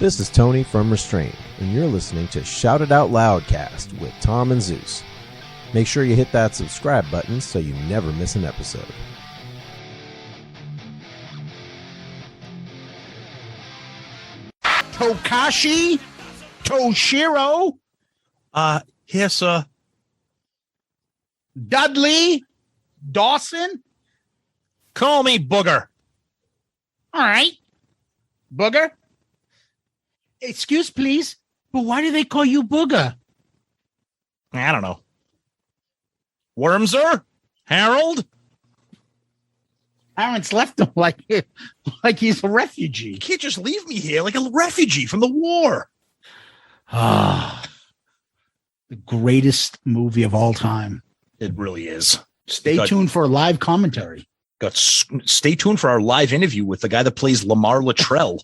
This is Tony from Restrained, and you're listening to Shout It Out Loudcast with Tom and Zeus. Make sure you hit that subscribe button so you never miss an episode. Tokashi? Toshiro? Here, sir. Dudley? Dawson? Call me Booger. All right. Booger? Excuse, please, but why do they call you Booger? I don't know. Wormser? Harold? Aaron's left him like he's a refugee. You can't just leave me here like a refugee from the war. Ah, the greatest movie of all time. It really is. Stay tuned for a live commentary. Stay tuned for our live interview with the guy that plays Lamar Luttrell.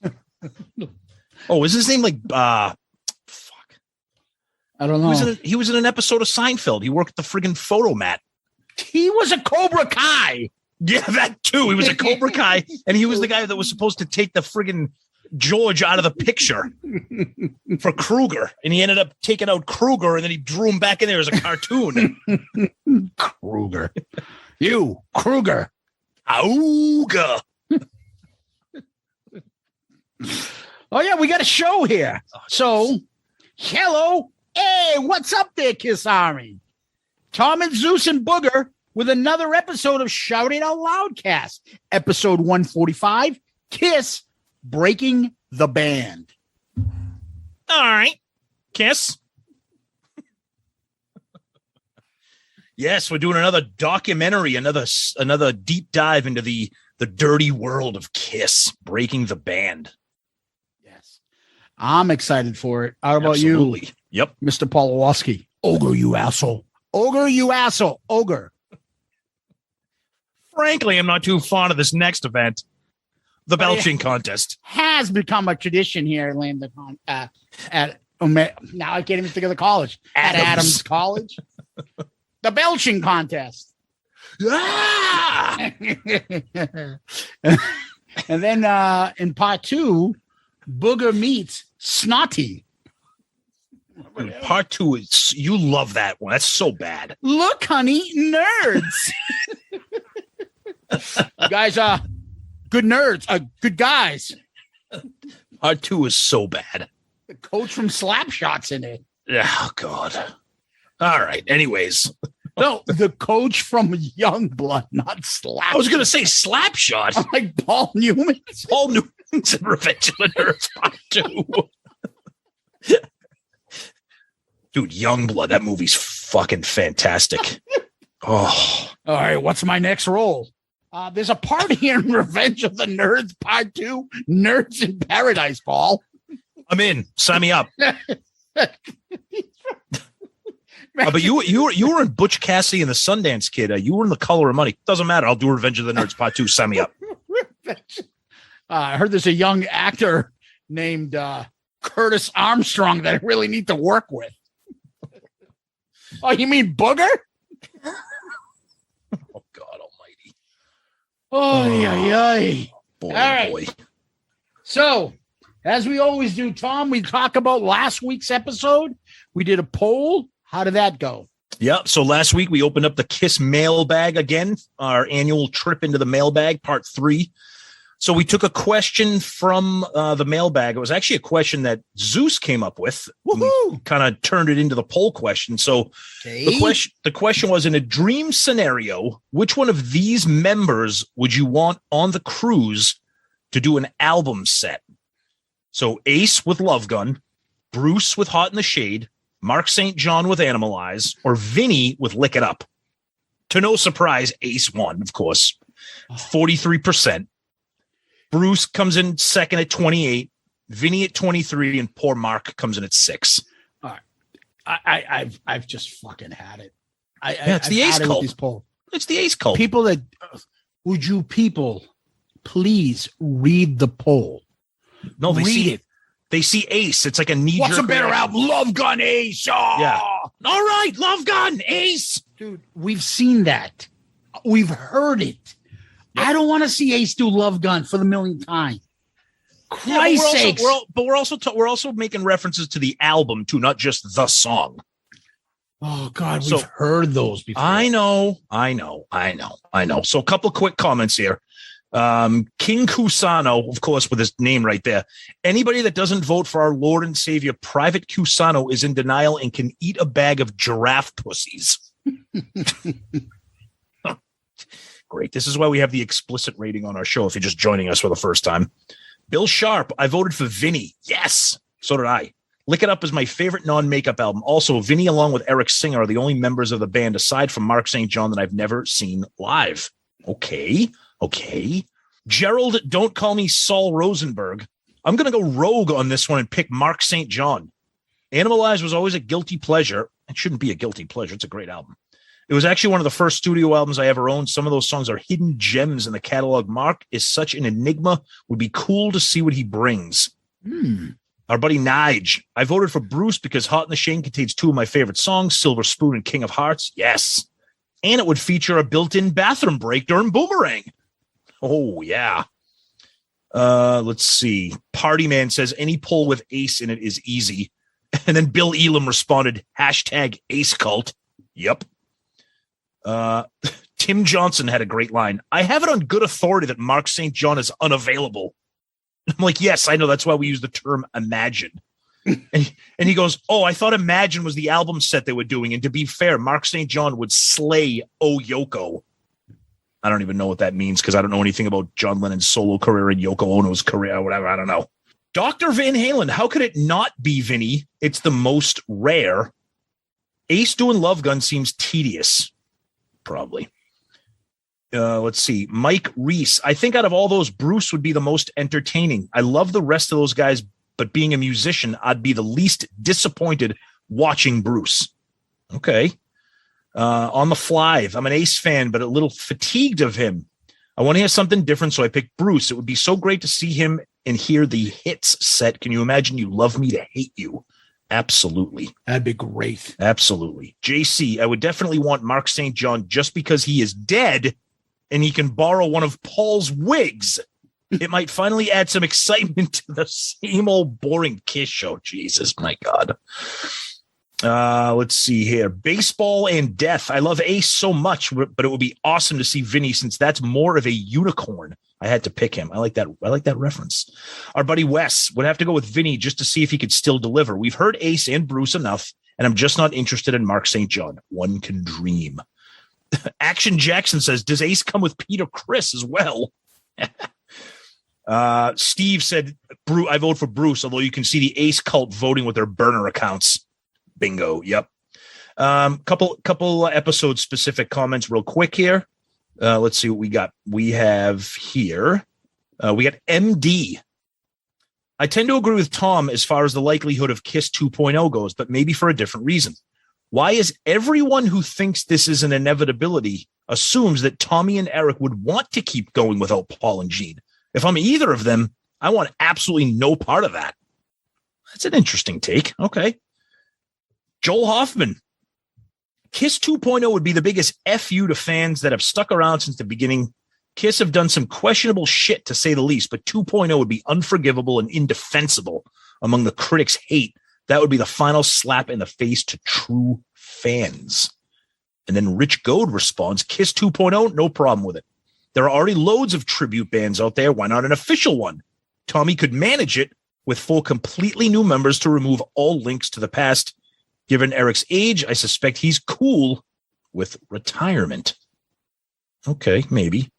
Oh, is his name like fuck? I don't know. He was in an episode of Seinfeld. He worked at the friggin' photo mat. He was a Cobra Kai. Yeah, that too. He was a Cobra Kai, and he was the guy that was supposed to take the friggin' George out of the picture for Kruger, and he ended up taking out Kruger, and then he drew him back in there as a cartoon. Kruger, you Kruger, Auga. Oh yeah, we got a show here. So, hello, hey, what's up there, Kiss Army? Tom and Zeus and Booger with another episode of Shout It Out Loudcast, episode 145. Kiss breaking the band. All right, Kiss. Yes, we're doing another documentary, another deep dive into the dirty world of Kiss breaking the band. Yes, I'm excited for it. How about Absolutely. you? Yep, Mr. Pawlowski. Ogre, you asshole. Ogre, you asshole. Ogre. Frankly, I'm not too fond of this next event, the belching contest. Has become a tradition here, Landon. Now I can't even think of the college. At Adams College. The belching contest. Ah! And then in part 2, Booger meets Snotty. Part 2 is, you love that one. That's so bad. Look, honey, nerds. You guys are good nerds, good guys. Part 2 is so bad. The coach from Slapshot's in it. Oh, God. All right. Anyways. No, the coach from Youngblood, not Slapshot. I was going to say Slapshot. I'm like Paul Newman. Paul Newman's in Revenge of the Nerds Part 2. Dude, Youngblood, that movie's fucking fantastic. Oh. All right, what's my next role? There's a party in Revenge of the Nerds Part 2, Nerds in Paradise, Paul. I'm in. Sign me up. But you were in Butch Cassidy and the Sundance Kid. You were in The Color of Money. Doesn't matter. I'll do Revenge of the Nerds Part 2. Sign me up. I heard there's a young actor named Curtis Armstrong that I really need to work with. Oh, you mean Booger? Oh, God almighty. Oh. Boy, all right. boy. So, as we always do, Tom, we talk about last week's episode. We did a poll. How did that go? Yep. So last week we opened up the Kiss mailbag again, our annual trip into the mailbag, part 3. So we took a question from the mailbag. It was actually a question that Zeus came up with. Kind of turned it into the poll question. So the question was, in a dream scenario, which one of these members would you want on the cruise to do an album set? So Ace with Love Gun, Bruce with Hot in the Shade, Mark St. John with Animalize, or Vinny with Lick It Up. To no surprise, Ace won, of course. 43%. Bruce comes in second at 28, Vinny at 23, and poor Mark comes in at 6. All right. I've just fucking had it. It's the Ace cult. It's the Ace cult. People that would you people please read the poll? No, they read see it. They see Ace. It's like a knee jerk. What's a better album? Love Gun, Ace. Oh! Yeah. All right, Love Gun, Ace. Dude, we've seen that. We've heard it. Yep. I don't want to see Ace do Love Gun for the millionth time. Christ's sakes. We're also making references to the album too, not just the song. Oh God, we've heard those before. I know. So a couple quick comments here. King Cusano, of course, with his name right there. Anybody that doesn't vote for our Lord and Savior, Private Cusano, is in denial and can eat a bag of giraffe pussies. Great. This is why we have the explicit rating on our show if you're just joining us for the first time. Bill Sharp, I voted for Vinny. Yes, so did I. Lick It Up is my favorite non-makeup album. Also, Vinny, along with Eric Singer, are the only members of the band, aside from Mark St. John, that I've never seen live. Okay. Gerald, Don't Call Me Saul Rosenberg. I'm going to go rogue on this one and pick Mark St. John. Animalize was always a guilty pleasure. It shouldn't be a guilty pleasure. It's a great album. It was actually one of the first studio albums I ever owned. Some of those songs are hidden gems in the catalog. Mark is such an enigma. Would be cool to see what he brings. Our buddy Nige. I voted for Bruce because Hot in the Shade contains two of my favorite songs, Silver Spoon and King of Hearts. Yes. And it would feature a built-in bathroom break during Boomerang. Oh, yeah. Let's see. Party Man says any poll with Ace in it is easy. And then Bill Elam responded, #Ace Cult. Yep. Tim Johnson had a great line. I have it on good authority that Mark St. John is unavailable. I'm like, yes, I know. That's why we use the term imagine. And he goes, oh, I thought Imagine was the album set they were doing. And to be fair, Mark St. John would slay Oh Yoko. I don't even know what that means because I don't know anything about John Lennon's solo career and Yoko Ono's career or whatever. I don't know. Dr. Van Halen, how could it not be Vinny? It's the most rare. Ace doing Love Gun seems tedious. Probably. Let's see. Mike Reese. I think out of all those, Bruce would be the most entertaining. I love the rest of those guys, but being a musician, I'd be the least disappointed watching Bruce. Okay. On the fly, I'm an Ace fan, but a little fatigued of him. I want to hear something different, so I picked Bruce. It would be so great to see him and hear the hits set. Can you imagine You Love Me to Hate You? Absolutely. That'd be great. Absolutely. JC, I would definitely want Mark St. John just because he is dead and he can borrow one of Paul's wigs. It might finally add some excitement to the same old boring Kiss show. Jesus, my God. Let's see here. Baseball and Death. I love Ace so much, but it would be awesome to see Vinny since that's more of a unicorn. I had to pick him. I like that reference. Our buddy Wes would have to go with Vinny just to see if he could still deliver. We've heard Ace and Bruce enough, and I'm just not interested in Mark St. John. One can dream. Action Jackson says, does Ace come with Peter Criss as well? Steve said, I vote for Bruce, although you can see the Ace cult voting with their burner accounts. Bingo. Yep. Couple episode specific comments real quick here. Let's see what we got. We have here. We got MD. I tend to agree with Tom as far as the likelihood of Kiss 2.0 goes, but maybe for a different reason. Why is everyone who thinks this is an inevitability assumes that Tommy and Eric would want to keep going without Paul and Gene? If I'm either of them, I want absolutely no part of that. That's an interesting take. Okay. Joel Hoffman. Kiss 2.0 would be the biggest FU to fans that have stuck around since the beginning. Kiss have done some questionable shit, to say the least, but 2.0 would be unforgivable and indefensible among the critics' hate. That would be the final slap in the face to true fans. And then Rich Goad responds, Kiss 2.0, no problem with it. There are already loads of tribute bands out there. Why not an official one? Tommy could manage it with 4 completely new members to remove all links to the past. Given Eric's age, I suspect he's cool with retirement. Okay, maybe.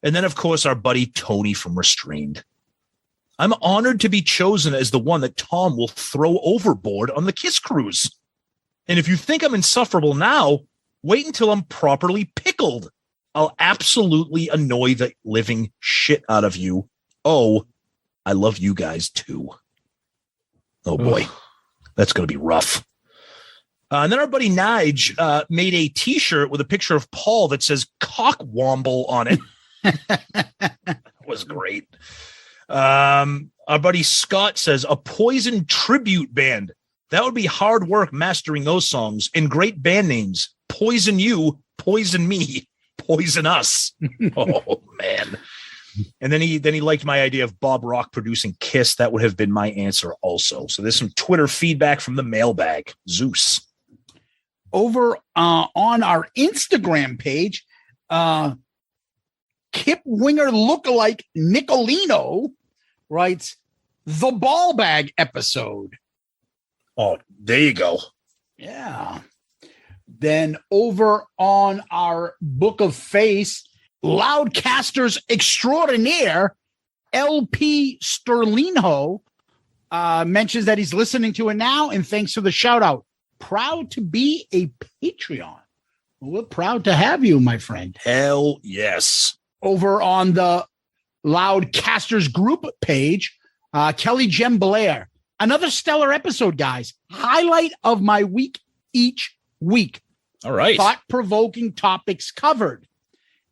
And then, of course, our buddy Tony from Restrained. I'm honored to be chosen as the one that Tom will throw overboard on the Kiss cruise. And if you think I'm insufferable now, wait until I'm properly pickled. I'll absolutely annoy the living shit out of you. Oh, I love you guys too. Oh boy, that's going to be rough. And then our buddy Nige made a t-shirt with a picture of Paul that says Cockwomble on it. That was great. Our buddy Scott says a Poison tribute band. That would be hard work mastering those songs and great band names. Poison You, Poison Me, Poison Us. Oh, man. And then he liked my idea of Bob Rock producing Kiss. That would have been my answer also. So there's some Twitter feedback from the mailbag. Zeus. Over on our Instagram page, Kip Winger lookalike Nicolino writes, the ball bag episode. Oh, there you go. Yeah. Then over on our Book of Face, Loudcasters extraordinaire, LP Sterlinho, mentions that he's listening to it now and thanks for the shout out. Proud to be a Patreon. We're proud to have you, my friend. Hell yes. Over on the Loudcasters group page, Kelly Jem Blair. Another stellar episode, guys. Highlight of my week each week. All right. Thought-provoking topics covered.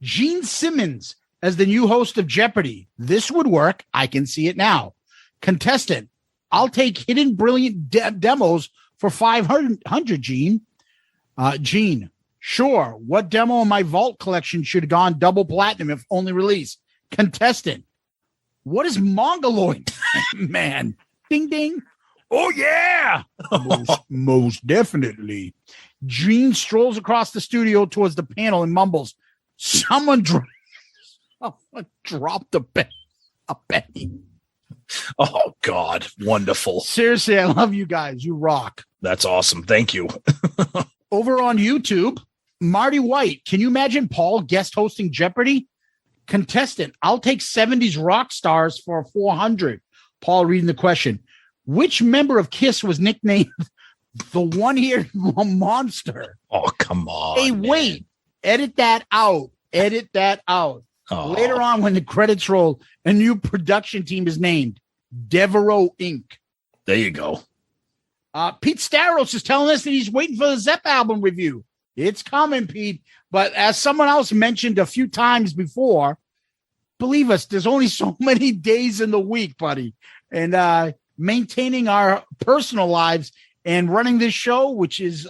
Gene Simmons as the new host of Jeopardy. This would work. I can see it now. Contestant. I'll take hidden brilliant demos for 500, Gene. Gene. Sure. What demo in my vault collection should have gone double platinum if only released? Contestant. What is Mongoloid? Man. Ding, ding. Oh, yeah. Most definitely. Gene strolls across the studio towards the panel and mumbles, someone dropped a penny. Oh, God. Wonderful. Seriously, I love you guys. You rock. That's awesome. Thank you. Over on YouTube, Marty White. Can you imagine Paul guest hosting Jeopardy? Contestant. I'll take 70s rock stars for 400. Paul reading the question. Which member of KISS was nicknamed the one-eared monster? Oh, come on. Hey, wait. Edit that out. Edit that out. Oh. Later on, when the credits roll, a new production team is named Devereaux Inc. There you go. Pete Staros is telling us that he's waiting for the Zepp album review. It's coming, Pete. But as someone else mentioned a few times before, believe us, there's only so many days in the week, buddy. And maintaining our personal lives and running this show, which is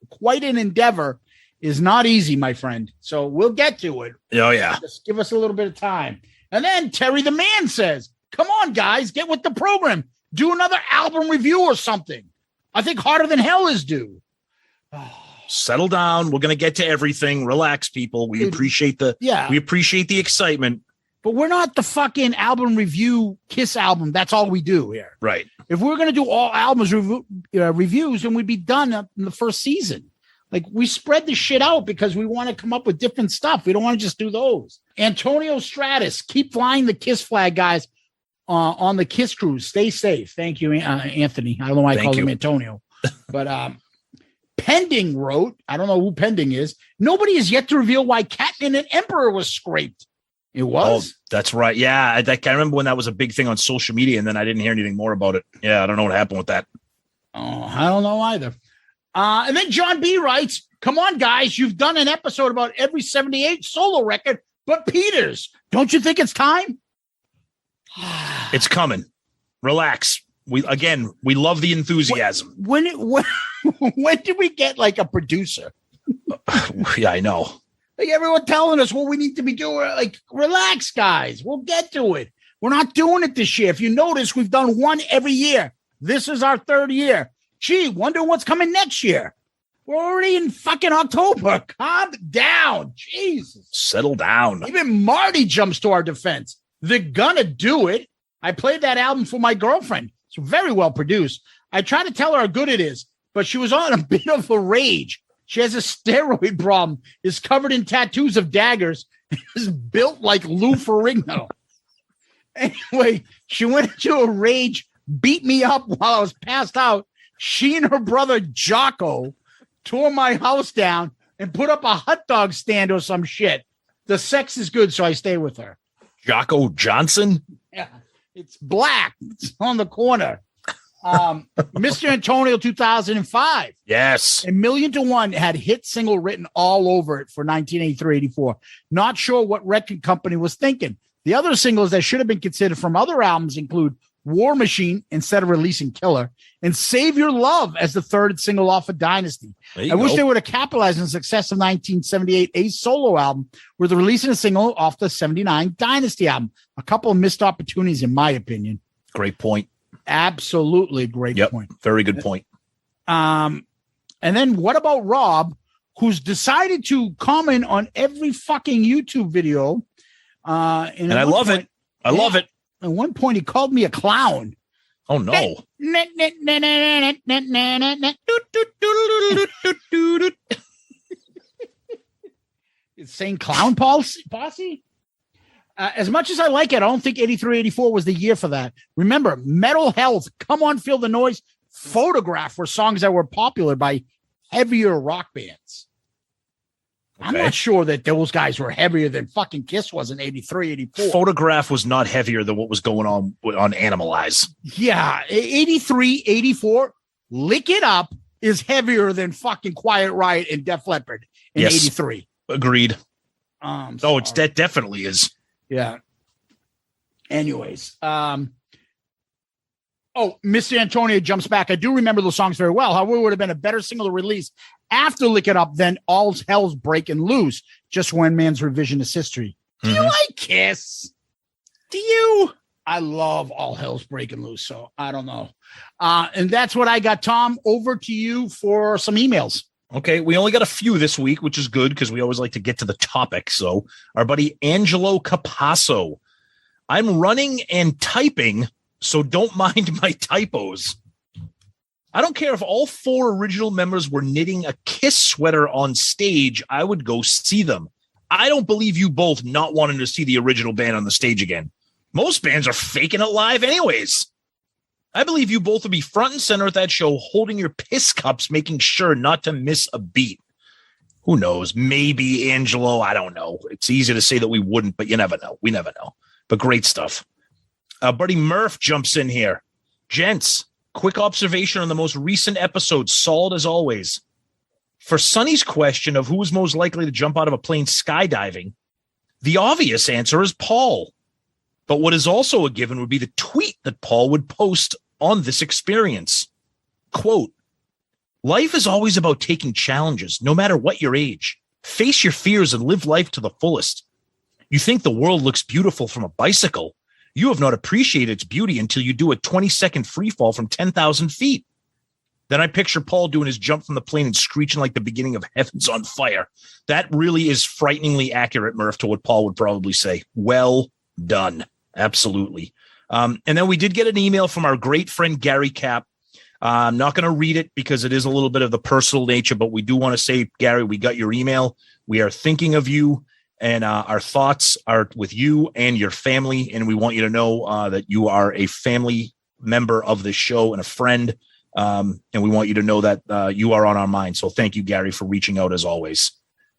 quite an endeavor, is not easy, my friend. So we'll get to it. Oh, yeah. Just give us a little bit of time. And then Terry the Man says, come on, guys, get with the program. Do another album review or something. I think Harder Than Hell is due. Settle down. We're going to get to everything. Relax, people. We appreciate the excitement. But we're not the fucking album review KISS album. That's all we do here. Right. If we're going to do all albums reviews, then we'd be done in the first season. Like, we spread this shit out because we want to come up with different stuff. We don't want to just do those. Antonio Stratus, keep flying the KISS flag, guys, on the KISS cruise. Stay safe. Thank you, Anthony. I don't know why I called him Antonio. But Pending wrote, I don't know who Pending is. Nobody has yet to reveal why Catman and Emperor was scraped. It was? Oh, that's right. Yeah, I remember when that was a big thing on social media, and then I didn't hear anything more about it. Yeah, I don't know what happened with that. Oh, I don't know either. And then John B. writes, come on, guys, you've done an episode about every 78 solo record, but Peters, don't you think it's time? It's coming. Relax. We love the enthusiasm. When did we get like a producer? Yeah, I know. Like everyone telling us what we need to be doing. Like, relax, guys. We'll get to it. We're not doing it this year. If you notice, we've done one every year. This is our third year. Gee, wonder what's coming next year. We're already in fucking October. Calm down. Jesus. Settle down. Even Marty jumps to our defense. They're gonna do it. I played that album for my girlfriend. It's very well produced. I tried to tell her how good it is, but she was on a bit of a rage. She has a steroid problem, is covered in tattoos of daggers, and is built like Lou Ferrigno. Anyway, she went into a rage, beat me up while I was passed out. She and her brother Jocko tore my house down and put up a hot dog stand or some shit. The sex is good, so I stay with her. Jocko Johnson? Yeah, it's black. It's on the corner. Mr. Antonio 2005. Yes. A Million to One had hit single written all over it for 1983-84. Not sure what record company was thinking. The other singles that should have been considered from other albums include War Machine instead of releasing Killer, and Save Your Love as the third single off of Dynasty. I wish they would have capitalized on the success of 1978 Ace solo album with releasing a single off the 79 Dynasty album. A couple of missed opportunities, in my opinion. Great point. Absolutely great point. Very good point. And then what about Rob, who's decided to comment on every fucking YouTube video? And I love it. I love it. At one point, he called me a clown. Oh, no. It's saying clown posse. As much as I like it, I don't think 83, 84 was the year for that. Remember, Metal Health, Come On, Feel the Noise, Photograph were songs that were popular by heavier rock bands. Okay. I'm not sure that those guys were heavier than fucking Kiss was in 83, 84. Photograph was not heavier than what was going on Animalize. Yeah, 83, 84, Lick It Up is heavier than fucking Quiet Riot and Def Leppard in 83. Agreed. That definitely is. Yeah. Anyways, Mr. Antonio jumps back. I do remember those songs very well. However, it would have been a better single to release after Lick It Up than All's Hell's Breaking Loose, just one man's revisionist history. Do you like Kiss? Do you? I love All Hell's Breaking Loose, so I don't know. And that's what I got, Tom. Over to you for some emails. Okay, we only got a few this week, which is good because we always like to get to the topic. So our buddy Angelo Capasso. I'm running and typing, so don't mind my typos. I don't care if all 4 original members were knitting a Kiss sweater on stage. I would go see them. I don't believe you both not wanting to see the original band on the stage again. Most bands are faking it live anyways. I believe you both would be front and center at that show, holding your piss cups, making sure not to miss a beat. Who knows? Maybe Angelo. I don't know. It's easy to say that we wouldn't, but you never know. We never know. But great stuff. Buddy Murph jumps in here. Gents, quick observation on the most recent episode. Solid as always. For Sonny's question of who is most likely to jump out of a plane skydiving, the obvious answer is Paul. But what is also a given would be the tweet that Paul would post on this experience. Quote, life is always about taking challenges, no matter what your age. Face your fears and live life to the fullest. You think the world looks beautiful from a bicycle. You have not appreciated its beauty until you do a 20-second free fall from 10,000 feet. Then I picture Paul doing his jump from the plane and screeching like the beginning of Heaven's on Fire. That really is frighteningly accurate, Murph, to what Paul would probably say. Well done. Absolutely. And then we did get an email from our great friend, Gary Cap. I'm not going to read it because it is a little bit of the personal nature, but we do want to say, Gary, we got your email. We are thinking of you, and our thoughts are with you and your family. And we want you to know that you are a family member of this show and a friend. And we want you to know that you are on our mind. So thank you, Gary, for reaching out as always.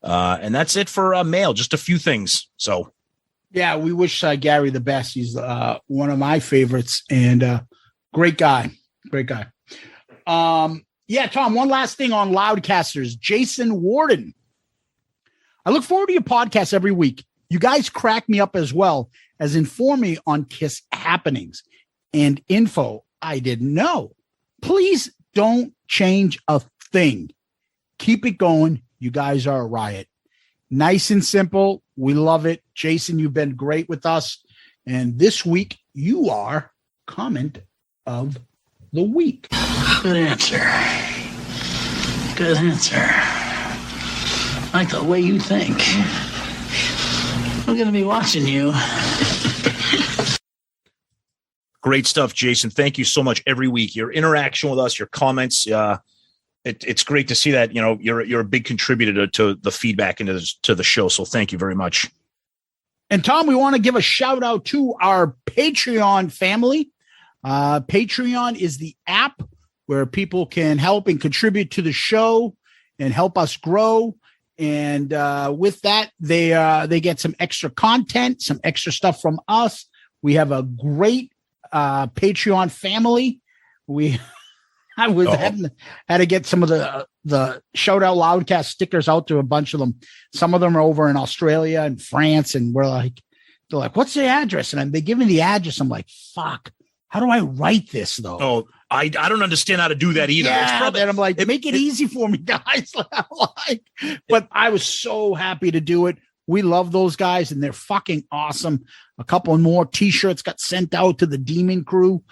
And that's it for mail. Just a few things. So. Yeah, we wish Gary the best. He's one of my favorites and great guy. Great guy. Yeah, Tom, one last thing on Loudcasters. Jason Warden. I look forward to your podcast every week. You guys crack me up as well as inform me on Kiss happenings and info I didn't know. Please don't change a thing. Keep it going. You guys are a riot. Nice and simple. We love it. Jason, you've been great with us. And this week, you are comment of the week. Good answer. Good answer. I like the way you think. I'm going to be watching you. Great stuff, Jason. Thank you so much every week. Your interaction with us, your comments, it's great to see that, you know, you're a big contributor to the feedback into the show. So thank you very much. And Tom, we want to give a shout out to our Patreon family. Patreon is the app where people can help and contribute to the show and help us grow. And with that, they get some extra content, some extra stuff from us. We have a great Patreon family. I was had to get some of the Shout Out Loudcast stickers out to a bunch of them. Some of them are over in Australia and France, and they're like, what's the address? And they give me the address. I'm like, fuck, how do I write this though? Oh, I don't understand how to do that either. Yeah, then I'm like, make it easy for me, guys. But I was so happy to do it. We love those guys, and they're fucking awesome. A couple more T-shirts got sent out to the Demon Crew.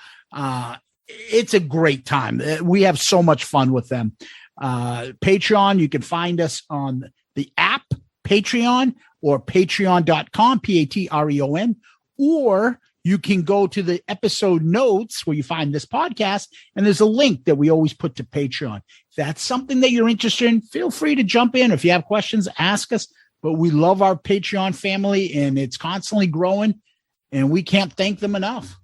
It's a great time. We have so much fun with them. Patreon, you can find us on the app Patreon or patreon.com, Patreon, or you can go to the episode notes where you find this podcast, and there's a link that we always put to Patreon. If that's something that you're interested in, feel free to jump in. If you have questions, ask us. But we love our Patreon family, and it's constantly growing, and we can't thank them enough.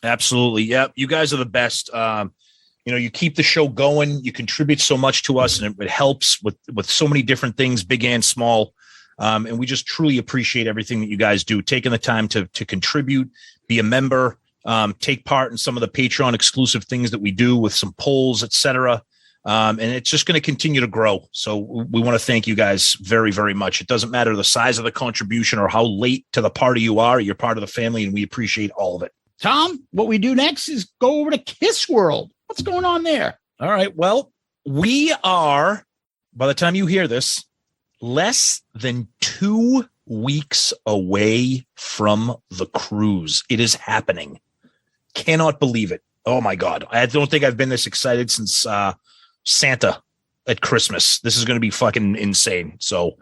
Absolutely. Yep. You guys are the best. You keep the show going. You contribute so much to us, and it helps with so many different things, big and small. And we just truly appreciate everything that you guys do, taking the time to contribute, be a member, take part in some of the Patreon exclusive things that we do with some polls, etc. And it's just going to continue to grow. So we want to thank you guys very, very much. It doesn't matter the size of the contribution or how late to the party you are. You're part of the family, and we appreciate all of it. Tom, what we do next is go over to Kiss World. What's going on there? All right. Well, we are, by the time you hear this, less than 2 weeks away from the cruise. It is happening. Cannot believe it. Oh, my God. I don't think I've been this excited since Santa at Christmas. This is going to be fucking insane. So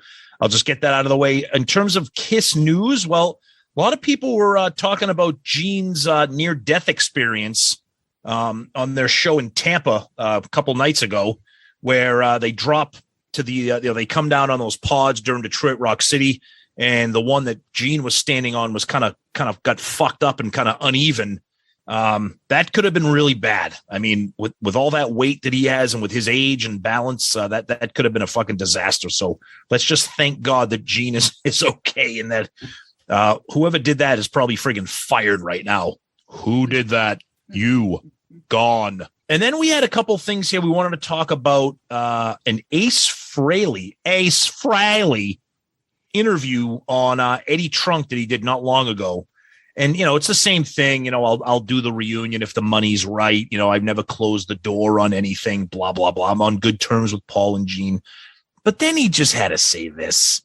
I'll just get that out of the way. In terms of Kiss news, well, a lot of people were talking about Gene's near-death experience on their show in Tampa a couple nights ago, where they drop to the they come down on those pods during Detroit Rock City, and the one that Gene was standing on was kind of got fucked up and kind of uneven. That could have been really bad. I mean, with all that weight that he has and with his age and balance, that could have been a fucking disaster. So let's just thank God that Gene is okay, and that whoever did that is probably friggin' fired right now. Who did that? You. Gone. And then we had a couple things here we wanted to talk about. An Ace Frehley interview on Eddie Trunk that he did not long ago. And, it's the same thing. I'll do the reunion if the money's right. I've never closed the door on anything, blah, blah, blah. I'm on good terms with Paul and Gene. But then he just had to say this.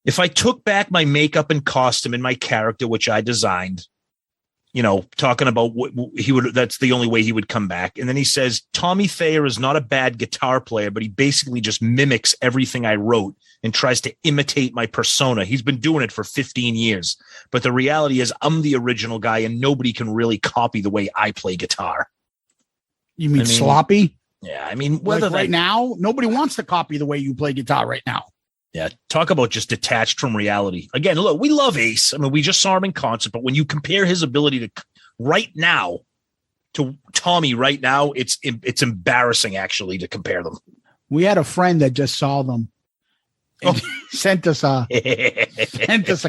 If I took back my makeup and costume and my character, which I designed, talking about what he would, that's the only way he would come back. And then he says, Tommy Thayer is not a bad guitar player, but he basically just mimics everything I wrote and tries to imitate my persona. He's been doing it for 15 years. But the reality is I'm the original guy, and nobody can really copy the way I play guitar. You mean sloppy? Yeah. I mean, whether right now, nobody wants to copy the way you play guitar right now. Yeah, talk about just detached from reality. Again, look, we love Ace. I mean, we just saw him in concert, but when you compare his ability to right now to Tommy right now, it's embarrassing actually to compare them. We had a friend that just saw them and sent us a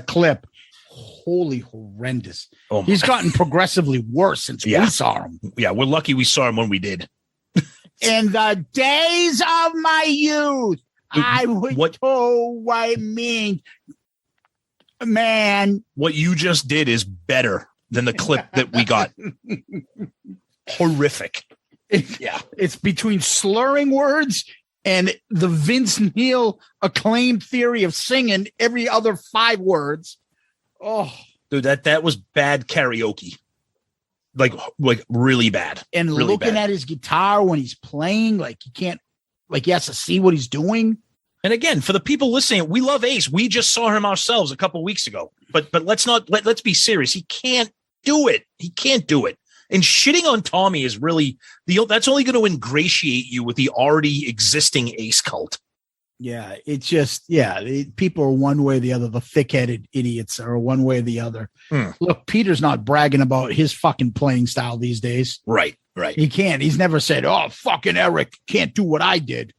clip. Holy horrendous. He's gotten progressivly worse since we saw him. Yeah, we're lucky we saw him when we did. In the days of my youth, I would I mean, man. What you just did is better than the clip that we got. Horrific. It's between slurring words and the Vince Neil acclaimed theory of singing every other 5 words. Oh, dude, that was bad karaoke. Like really bad. And really looking at his guitar when he's playing, like he has to see what he's doing. And again, for the people listening, we love Ace. We just saw him ourselves a couple of weeks ago. But let's be serious. He can't do it. He can't do it. And shitting on Tommy is really that's only going to ingratiate you with the already existing Ace cult. Yeah, it's just people are one way or the other. The thick-headed idiots are one way or the other. Look, Peter's not bragging about his fucking playing style these days. Right. He can't. He's never said, "Oh, fucking Eric can't do what I did."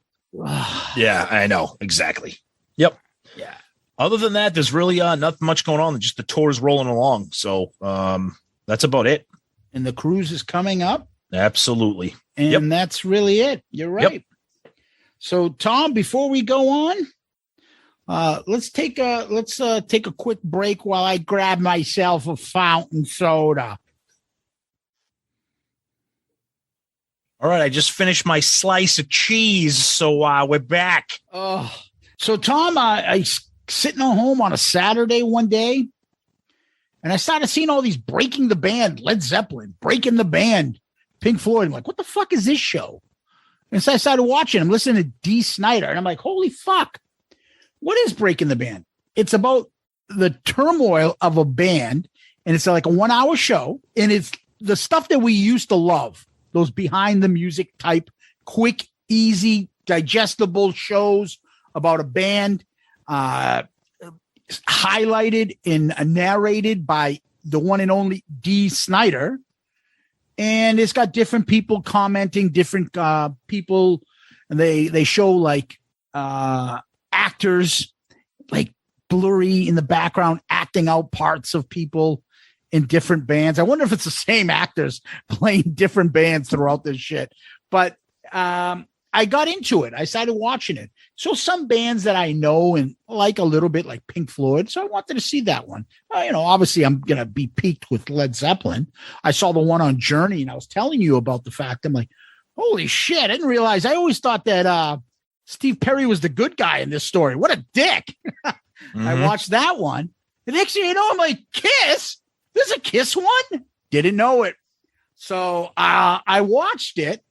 Yeah, I know exactly. Yep. Yeah. Other than that, there's really nothing much going on. Just the tour is rolling along. So that's about it. And the cruise is coming up. Absolutely. And that's really it. You're right. Yep. So, Tom, before we go on, Let's take a quick break while I grab myself a fountain soda. All right, I just finished my slice of cheese, so we're back. So Tom, I sitting at home on a Saturday one day, and I started seeing all these Breaking the Band, Led Zeppelin, Breaking the Band, Pink Floyd. I'm like, what the fuck is this show? And so I started watching. I'm listening to Dee Snider, and I'm like, holy fuck. What is Breaking the Band? It's about the turmoil of a band, and it's like a 1 hour show, and it's the stuff that we used to love, those behind the music type, quick, easy, digestible shows about a band, highlighted and narrated by the one and only Dee Snider. And it's got different people commenting, different people, and they show like actors like blurry in the background acting out parts of people in different bands. I wonder if it's the same actors playing different bands throughout this shit. But I got into it. I started watching it. So some bands that I know and like a little bit, like Pink Floyd. So I wanted to see that one. Obviously I'm going to be piqued with Led Zeppelin. I saw the one on Journey, and I was telling you about the fact. I'm like, holy shit. I didn't realize. I always thought that Steve Perry was the good guy in this story. What a dick. Mm-hmm. I watched that one. The next thing you know, I'm like, Kiss? There's a Kiss one? Didn't know it. So I watched it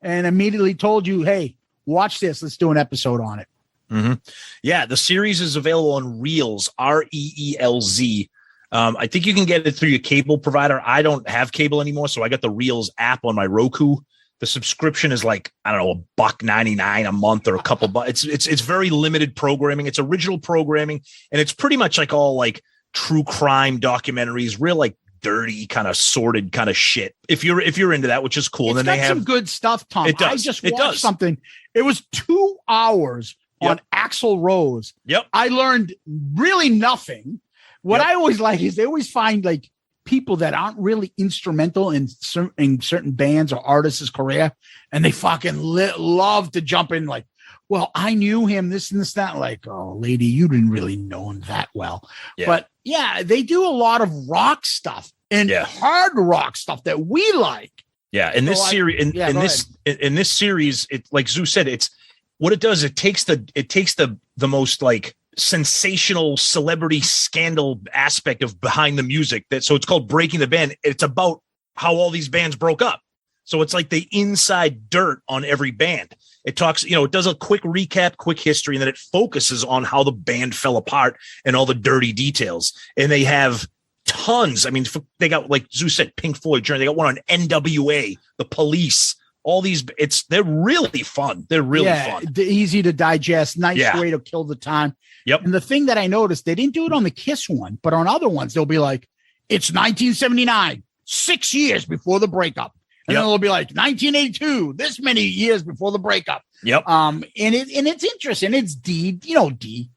and immediately told you, hey, watch this. Let's do an episode on it. Mm-hmm. Yeah, the series is available on REELZ, REELZ. I think you can get it through your cable provider. I don't have cable anymore, so I got the REELZ app on my Roku. The subscription is like, I don't know, $1.99 a month or a couple bucks. It's very limited programming. It's original programming, and it's pretty much like all like true crime documentaries, real like dirty kind of sordid kind of shit. If you're into that, which is cool. It's and then got they have some good stuff, Tom. It does. I just watched something. It was 2 hours on Axl Rose. Yep. I learned really nothing. What I always like is they always find like people that aren't really instrumental in certain bands or artists' career, and they fucking love to jump in like, well, I knew him, this and this, that. Like, oh, lady, you didn't really know him that well. Yeah. But yeah, they do a lot of rock stuff and hard rock stuff that we like. Yeah, in this series, in this series, it, like Zeus said, it's what it does. It takes the most like sensational celebrity scandal aspect of behind the music. So it's called Breaking the Band. It's about how all these bands broke up. So it's like the inside dirt on every band. It talks, it does a quick recap, quick history, and then it focuses on how the band fell apart and all the dirty details. And they have tons. I mean, they got, like Zeus said, Pink Floyd, Journey. They got one on NWA, the Police, all these. They're really fun. They're really fun. Easy to digest. Nice way to kill the time. Yep. And the thing that I noticed, they didn't do it on the Kiss one, but on other ones, they'll be like, it's 1979, 6 years before the breakup. And then it'll be like 1982, this many years before the breakup. Yep. And it's interesting. It's Dee. Dee.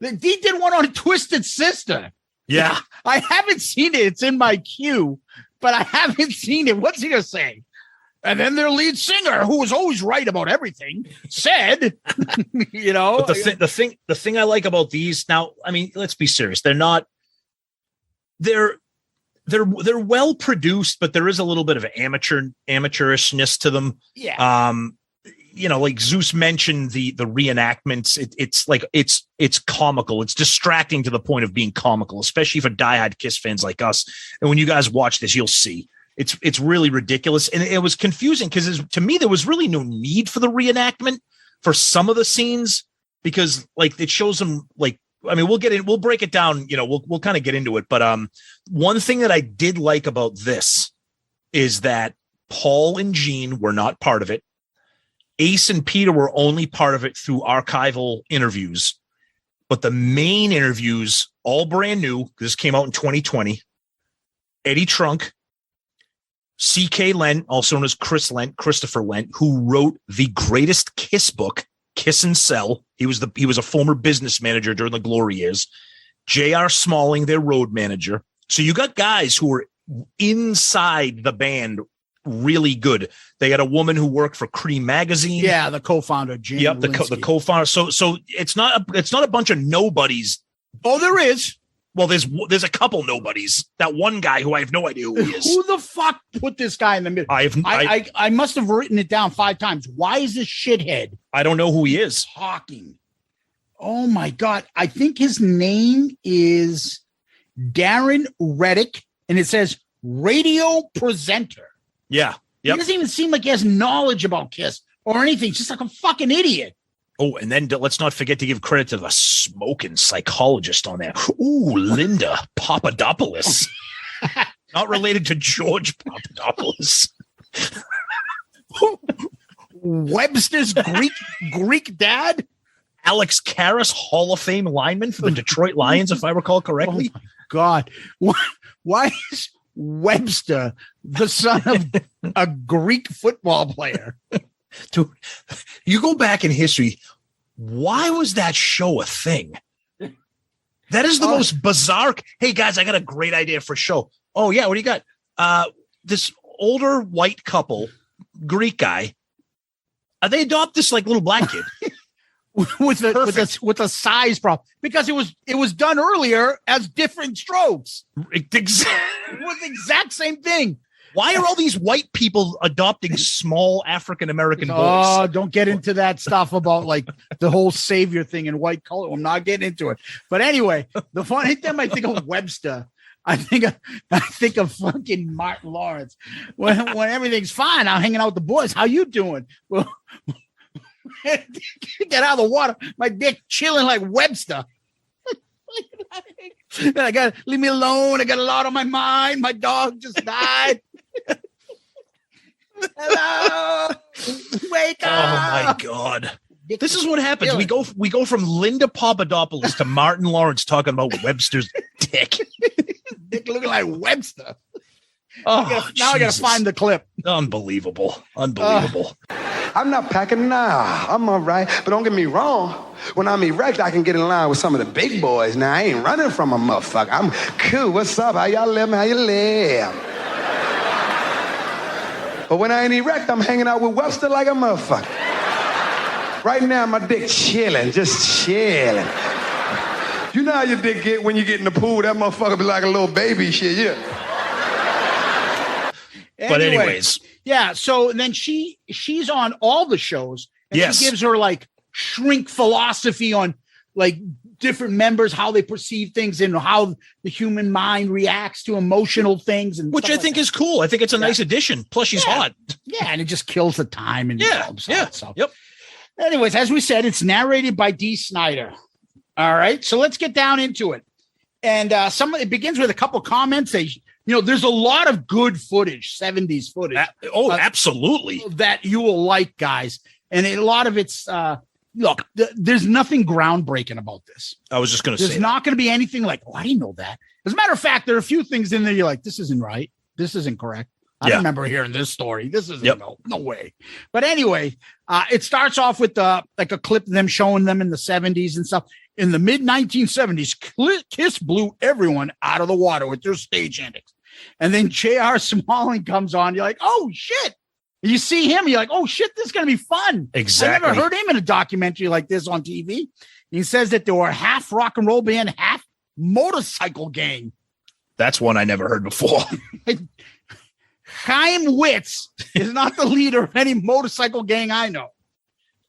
Dee did one on Twisted Sister. Yeah. I haven't seen it. It's in my queue, but I haven't seen it. What's he gonna say? And then their lead singer, who was always right about everything, said, But the thing I like about these now, I mean, let's be serious. They're well produced, but there is a little bit of amateurishness to them. Yeah. Like Zeus mentioned the reenactments. It's comical. It's distracting to the point of being comical, especially for diehard Kiss fans like us. And when you guys watch this, you'll see it's really ridiculous. And it was confusing because to me, there was really no need for the reenactment for some of the scenes because like it shows them like, I mean, we'll break it down, we'll kind of get into it. But one thing that I did like about this is that Paul and Gene were not part of it. Ace and Peter were only part of it through archival interviews. But the main interviews, all brand new, this came out in 2020. Eddie Trunk, C.K. Lendt, also known as Christopher Lendt, who wrote the greatest Kiss book, Kiss and Sell. He was a former business manager during the glory years. J.R. Smalling, their road manager. So you got guys who were inside the band really good. They had a woman who worked for Cream magazine. Yeah, the co-founder, Jann Uhelszki. The co-founder. So it's not a bunch of nobodies. Oh, there is. Well, there's a couple nobodies. That one guy who I have no idea who he is. Who the fuck put this guy in the middle? I must have written it down 5 times. Why is this shithead? I don't know who he is. Talking. Oh my God. I think his name is Darren Reddick, and it says radio presenter. Yeah. Yep. He doesn't even seem like he has knowledge about Kiss or anything. He's just like a fucking idiot. Oh, and then let's not forget to give credit to the smoking psychologist on there. Ooh, Linda Papadopoulos. Not related to George Papadopoulos. Webster's Greek dad? Alex Karras, Hall of Fame lineman for the Detroit Lions, if I recall correctly. Oh my God. Why is Webster the son of a Greek football player? Dude, you go back in history. Why was that show a thing? That is the most bizarre. Hey, guys, I got a great idea for a show. Oh, yeah. What do you got? This older white couple, Greek guy. They adopt this like little black kid. with a size problem, because it was done earlier as different strokes. It was the exact same thing. Why are all these white people adopting small African American boys? Oh, don't get into that stuff about like the whole savior thing in white color. I'm not getting into it. But anyway, the funny time I think of Webster, I think of fucking Martin Lawrence. When everything's fine, I'm hanging out with the boys. How you doing? Well, get out of the water. My dick chilling like Webster. I got leave me alone. I got a lot on my mind. My dog just died. Hello, wake up! Oh my God, this is what happens. We go from Linda Papadopoulos to Martin Lawrence talking about Webster's dick. Dick looking like Webster. Oh, I gotta find the clip. Unbelievable. I'm not packing now. I'm all right, but don't get me wrong. When I'm erect, I can get in line with some of the big boys. Now, I ain't running from a motherfucker. I'm cool. What's up? How y'all living? How you live? But when I ain't erect, I'm hanging out with Webster like a motherfucker. Right now, my dick chilling, just chilling. You know how your dick get when you get in the pool? That motherfucker be like a little baby shit, yeah. But anyways. Yeah, so then she's on all the shows, and she gives her like shrink philosophy on like different members, how they perceive things and how the human mind reacts to emotional things, and which I think is cool. I think it's a nice addition. Plus, she's hot. Yeah, and it just kills the time. And so. Yep. Anyways, as we said, it's narrated by Dee Snider. All right, so let's get down into it. And it begins with a couple comments. There's a lot of good footage, 70s footage. Absolutely. That you will like, guys. And a lot of it's, there's nothing groundbreaking about this. I was just going to say. There's not going to be anything like, I didn't know that. As a matter of fact, there are a few things in there you're like, this isn't right. This isn't correct. I remember hearing this story. This isn't no way. But anyway, it starts off with like a clip of them showing them in the 70s and stuff. In the mid 1970s, Kiss blew everyone out of the water with their stage antics. And then J.R. Smalling comes on. You're like, oh, shit. You see him. You're like, oh, shit, this is going to be fun. Exactly. I never heard him in a documentary like this on TV. He says that they were half rock and roll band, half motorcycle gang. That's one I never heard before. Chaim Witz is not the leader of any motorcycle gang I know.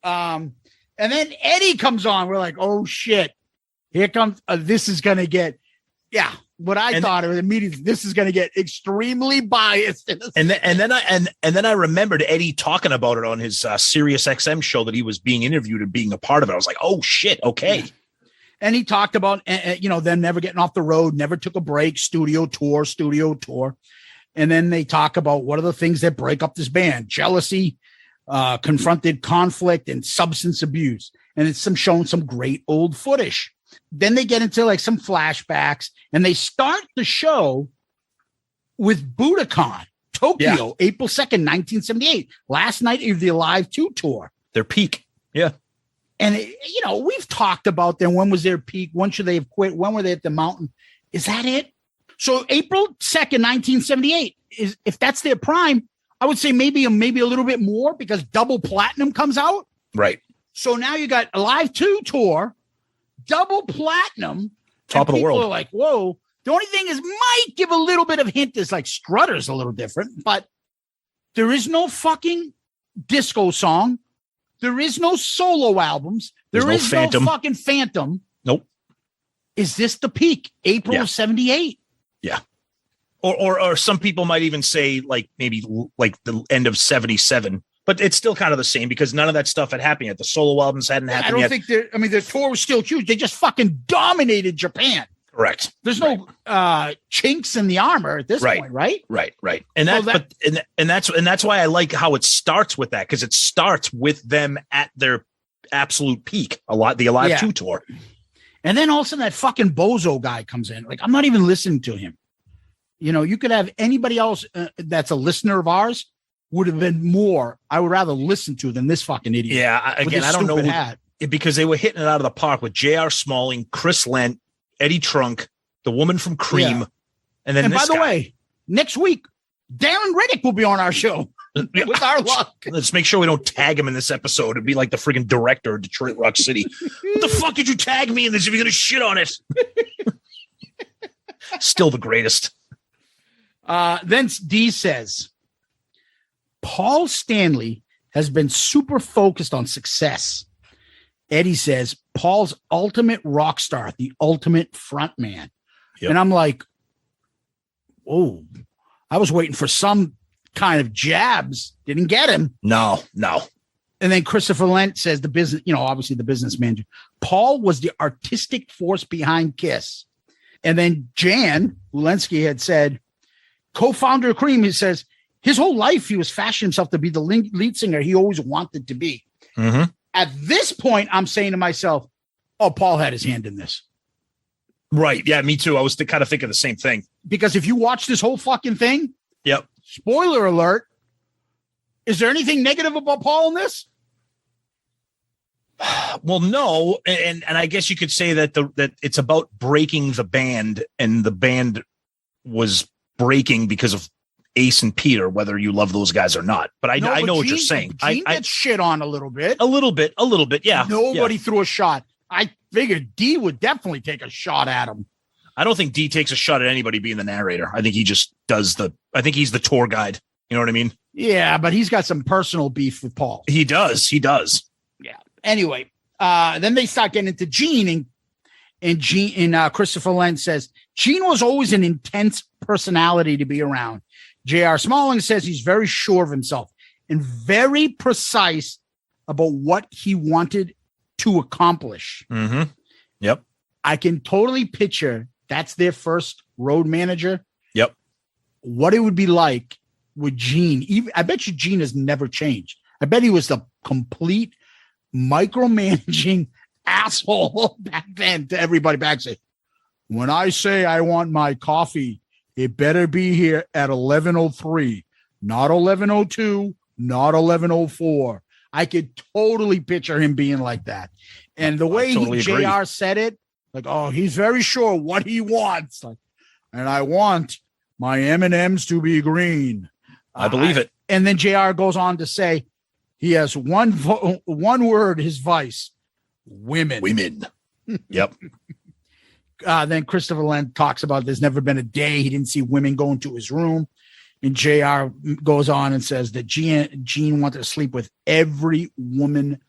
And then Eddie comes on. We're like, oh, shit. Here comes, this is going to get, what I thought of it immediately. This is going to get extremely biased. And then I remembered Eddie talking about it on his Sirius XM show that he was being interviewed and being a part of it. I was like, oh, shit. Okay. Yeah. And he talked about, them never getting off the road, never took a break, studio tour. And then they talk about what are the things that break up this band: jealousy, confronted conflict, and substance abuse. And it's showing some great old footage. Then they get into like some flashbacks, and they start the show with Budokan, Tokyo, April 2nd, 1978. Last night of the Alive 2 tour. Their peak. Yeah. And, we've talked about them. When was their peak? When should they have quit? When were they at the mountain? Is that it? So April 2nd, 1978, if that's their prime, I would say maybe a little bit more because double platinum comes out. Right. So now you got a Live 2 tour, double platinum. Top of the world. People are like, whoa. The only thing is might give a little bit of hint is like Strutter's a little different, but there is no fucking disco song. There is no solo albums. There is no fucking Phantom. Nope. Is this the peak? April of 78? Yeah. Or some people might even say like maybe like the end of 77, but it's still kind of the same because none of that stuff had happened yet. The solo albums hadn't happened yet. I don't think the tour was still huge. They just fucking dominated Japan. Correct. There's no chinks in the armor at this point, right? Right. And that's why I like how it starts with that, because it starts with them at their absolute peak. The Alive 2 tour. And then all of a sudden that fucking bozo guy comes in. Like, I'm not even listening to him. You know, you could have anybody else that's a listener of ours would have been more I would rather listen to than this fucking idiot. Yeah, again, I don't know because they were hitting it out of the park with J.R. Smalling, Chris Lendt, Eddie Trunk, the woman from Cream, and then by the way, next week Darren Riddick will be on our show with our luck. Let's make sure we don't tag him in this episode. It'd be like the freaking director of Detroit Rock City. What the fuck did you tag me in this if you're gonna shit on it? Still the greatest. Then Dee says, Paul Stanley has been super focused on success. Eddie says, Paul's ultimate rock star, the ultimate front man. Yep. And I'm like, oh, I was waiting for some kind of jabs. Didn't get him. No. And then Christopher Lendt says the business, obviously the business manager. Paul was the artistic force behind Kiss. And then Jann Uhelszki had said, co-founder of Cream, he says, his whole life he was fashioning himself to be the lead singer he always wanted to be. Mm-hmm. At this point, I'm saying to myself, oh, Paul had his hand in this. Right. Yeah, me too. I was kind of thinking the same thing. Because if you watch this whole fucking thing, yep. Spoiler alert, is there anything negative about Paul in this? Well, no. And I guess you could say that that it's about breaking the band, and the band was breaking because of Ace and Peter, whether you love those guys or not. But I know what you're saying. Gene gets shit on a little bit. A little bit. Yeah. Nobody threw a shot. I figured Dee would definitely take a shot at him. I don't think Dee takes a shot at anybody being the narrator. I think he just does I think he's the tour guide. You know what I mean? Yeah, but he's got some personal beef with Paul. He does. Yeah. Anyway, then they start getting into Gene, and Christopher Lendt says, Gene was always an intense personality to be around. J.R. Smalling says he's very sure of himself and very precise about what he wanted to accomplish. Mm-hmm. Yep. I can totally picture that's their first road manager. Yep. What it would be like with Gene. I bet you Gene has never changed. I bet he was the complete micromanaging asshole back then to everybody backstage. When I say I want my coffee, it better be here at 11:03, not 11:02, not 11:04. I could totally picture him being like that. And the way JR said it, like, oh, he's very sure what he wants. Like, and I want my M&Ms to be green. I believe it. And then JR goes on to say he has one word, his vice, women. Yep. Then Christopher Lendt talks about there's never been a day he didn't see women go into his room. And JR goes on and says that Gene wanted to sleep with every woman,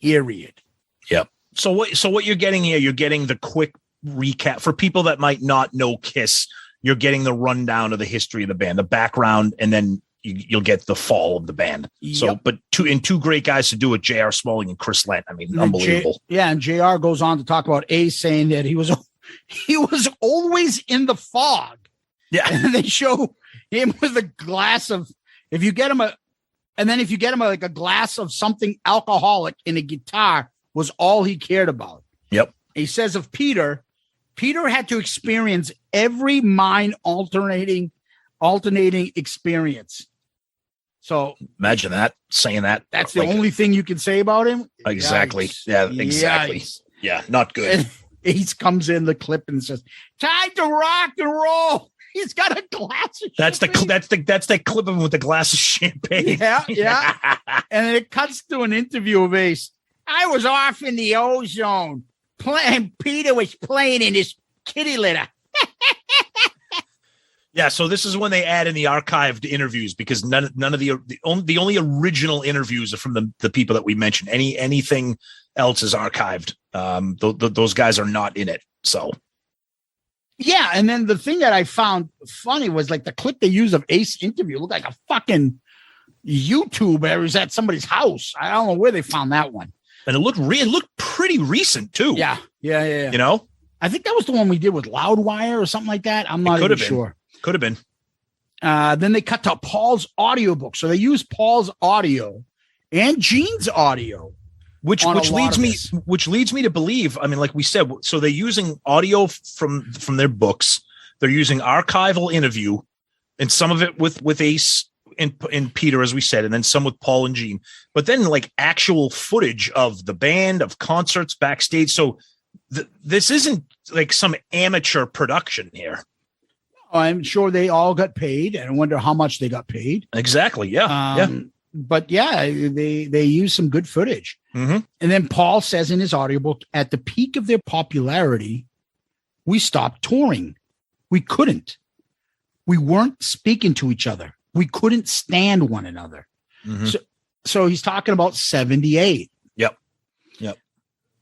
period. Yep. So what you're getting here, you're getting the quick recap for people that might not know Kiss. You're getting the rundown of the history of the band, the background, and then you'll get the fall of the band. Yep. So, but two great guys to do it, J.R. Smalling and Chris Lendt. I mean, unbelievable. And JR goes on to talk about Ace saying that he was always in the fog. Yeah. And they show him with a glass of, if you get him like a glass of something alcoholic in a guitar was all he cared about. Yep. He says of Peter had to experience every mind alternating experience. So imagine that, saying that. That's the only thing you can say about him. Exactly. Yikes. Yeah, exactly. Yikes. Yeah, not good. And Ace comes in the clip and says, time to rock and roll. He's got a glass of That's champagne. that's that clip of him with the glass of champagne. Yeah. And it cuts to an interview of Ace. I was off in the ozone. Peter was playing in his kitty litter. Yeah, so this is when they add in the archived interviews because none of the only original interviews are from the people that we mentioned. Anything else is archived. Those guys are not in it. So yeah, and then the thing that I found funny was like the clip they used of Ace interview looked like a fucking YouTube. It was at somebody's house. I don't know where they found that one. And it looked pretty recent too. Yeah. You know, I think that was the one we did with Loudwire or something like that. I'm not even sure. Could have been. Then they cut to Paul's audiobook. So they use Paul's audio and Gene's audio. Which leads me to believe, I mean, like we said, so they're using audio from their books. They're using archival interview and some of it with Ace and Peter, as we said, and then some with Paul and Gene, but then like actual footage of the band, of concerts backstage. So this isn't like some amateur production here. I'm sure they all got paid, and I wonder how much they got paid. Exactly. Yeah. But yeah, they use some good footage. Mm-hmm. And then Paul says in his audiobook, at the peak of their popularity, we stopped touring. We couldn't. We weren't speaking to each other. We couldn't stand one another. Mm-hmm. So he's talking about 78. Yep.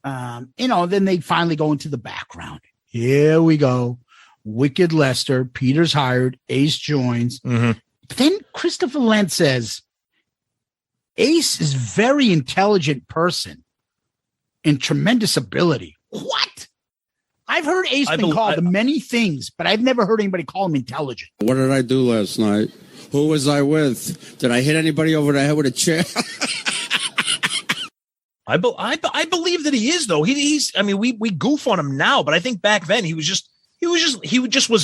Then they finally go into the background. Here we go. Wicked Lester, Peter's hired, Ace joins. Mm-hmm. Then Christopher Lendt says, Ace is very intelligent person and tremendous ability. What? I've heard Ace been called many things, but I've never heard anybody call him intelligent. What did I do last night? Who was I with? Did I hit anybody over the head with a chair? I believe that he is, though. He's. I mean, we goof on him now, but I think back then he was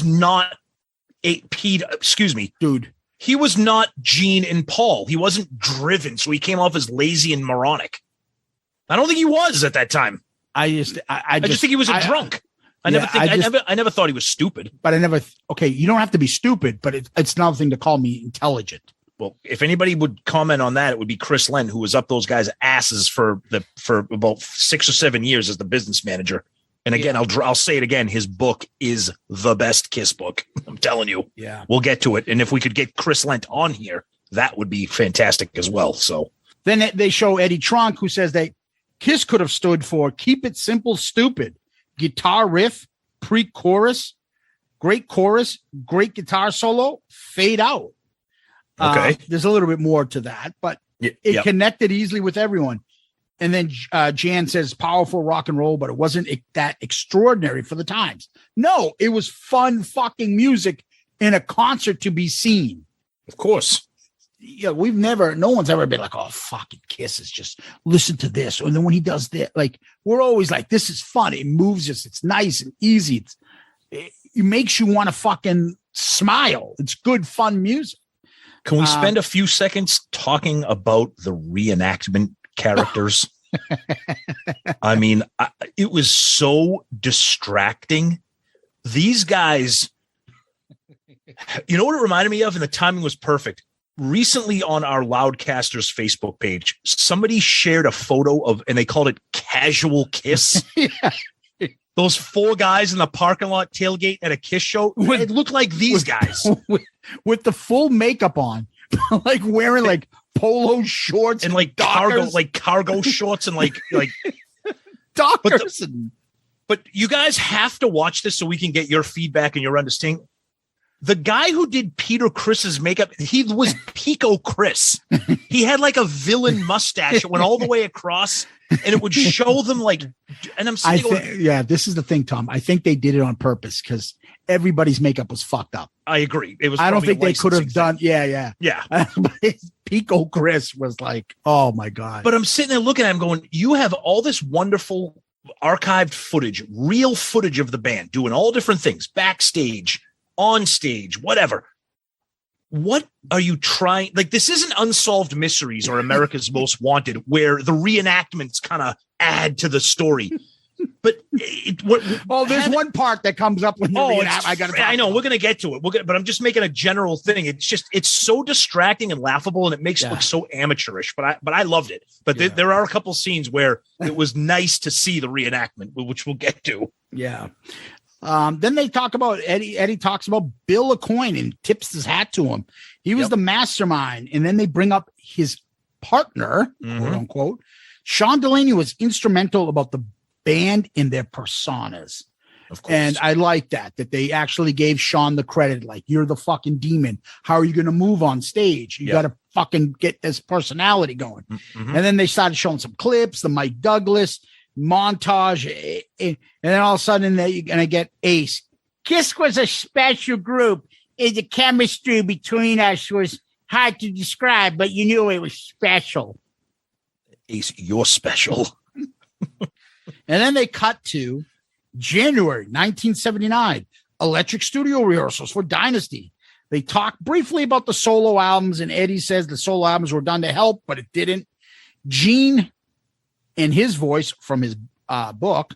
not a Pete. Excuse me, dude. He was not Gene and Paul. He wasn't driven, so he came off as lazy and moronic. I don't think he was at that time. I just think he was a drunk. I never thought he was stupid. But okay, you don't have to be stupid, but it's another thing to call me intelligent. Well, if anybody would comment on that, it would be Chris Lendt, who was up those guys' asses for about 6 or 7 years as the business manager. And again, I'll say it again. His book is the best Kiss book. I'm telling you. Yeah, we'll get to it. And if we could get Chris Lendt on here, that would be fantastic as well. So then they show Eddie Trunk, who says that Kiss could have stood for "Keep It Simple, Stupid." Guitar riff, pre-chorus, great guitar solo, fade out. Okay. There's a little bit more to that, but it connected easily with everyone. And then Jann says powerful rock and roll, but it wasn't that extraordinary for the times. No, it was fun fucking music in a concert to be seen. Of course. Yeah, no one's ever been like, oh, fucking Kiss is just listen to this. And then when he does that, like, we're always like, this is fun. It moves us. It's nice and easy. It makes you want to fucking smile. It's good, fun music. Can we spend a few seconds talking about the reenactment characters? I mean, it was so distracting. These guys, you know what it reminded me of? And the timing was perfect. Recently on our Loudcasters Facebook page, somebody shared a photo of, and they called it Casual Kiss. Yeah. Those 4 guys in the parking lot tailgate at a Kiss show. It looked like these guys. With the full makeup on, like wearing like polo shorts and like cargo shorts and like Dockers. But you guys have to watch this so we can get your feedback and your understanding. The guy who did Peter Chris's makeup, he was Pico Chris. He had like a villain mustache. It went all the way across, and it would show them like. And I'm saying, this is the thing, Tom. I think they did it on purpose because everybody's makeup was fucked up. I agree. It was. I don't think they could have done. Yeah. But Pico Chris was like, oh my god. But I'm sitting there looking at him, going, "You have all this wonderful archived footage, real footage of the band doing all different things, backstage." On stage, whatever. What are you trying? Like, this isn't Unsolved Mysteries or America's Most Wanted, where the reenactments kind of add to the story. But there's one part that comes up when I know we're going to get to it. But I'm just making a general thing. It's so distracting and laughable, and it makes it look so amateurish. But I loved it. But there are a couple scenes where it was nice to see the reenactment, which we'll get to. Yeah. Then they talk about Eddie talks about Bill Aucoin and tips his hat to him. He was the mastermind. And then they bring up his partner, quote unquote. Sean Delaney was instrumental about the band in their personas. Of course. And I like that they actually gave Sean the credit. Like, you're the fucking demon. How are you going to move on stage? You got to fucking get this personality going. And then they started showing some clips, the Mike Douglas montage. And then all of a sudden you're going to get Ace. Kiss was a special group. The chemistry between us was hard to describe, but you knew it was special. Ace, you're special. And then they cut to January 1979, Electric Studio rehearsals for Dynasty. They talked briefly about the solo albums, and Eddie says the solo albums were done to help, but it didn't. Gene, in his voice from his book,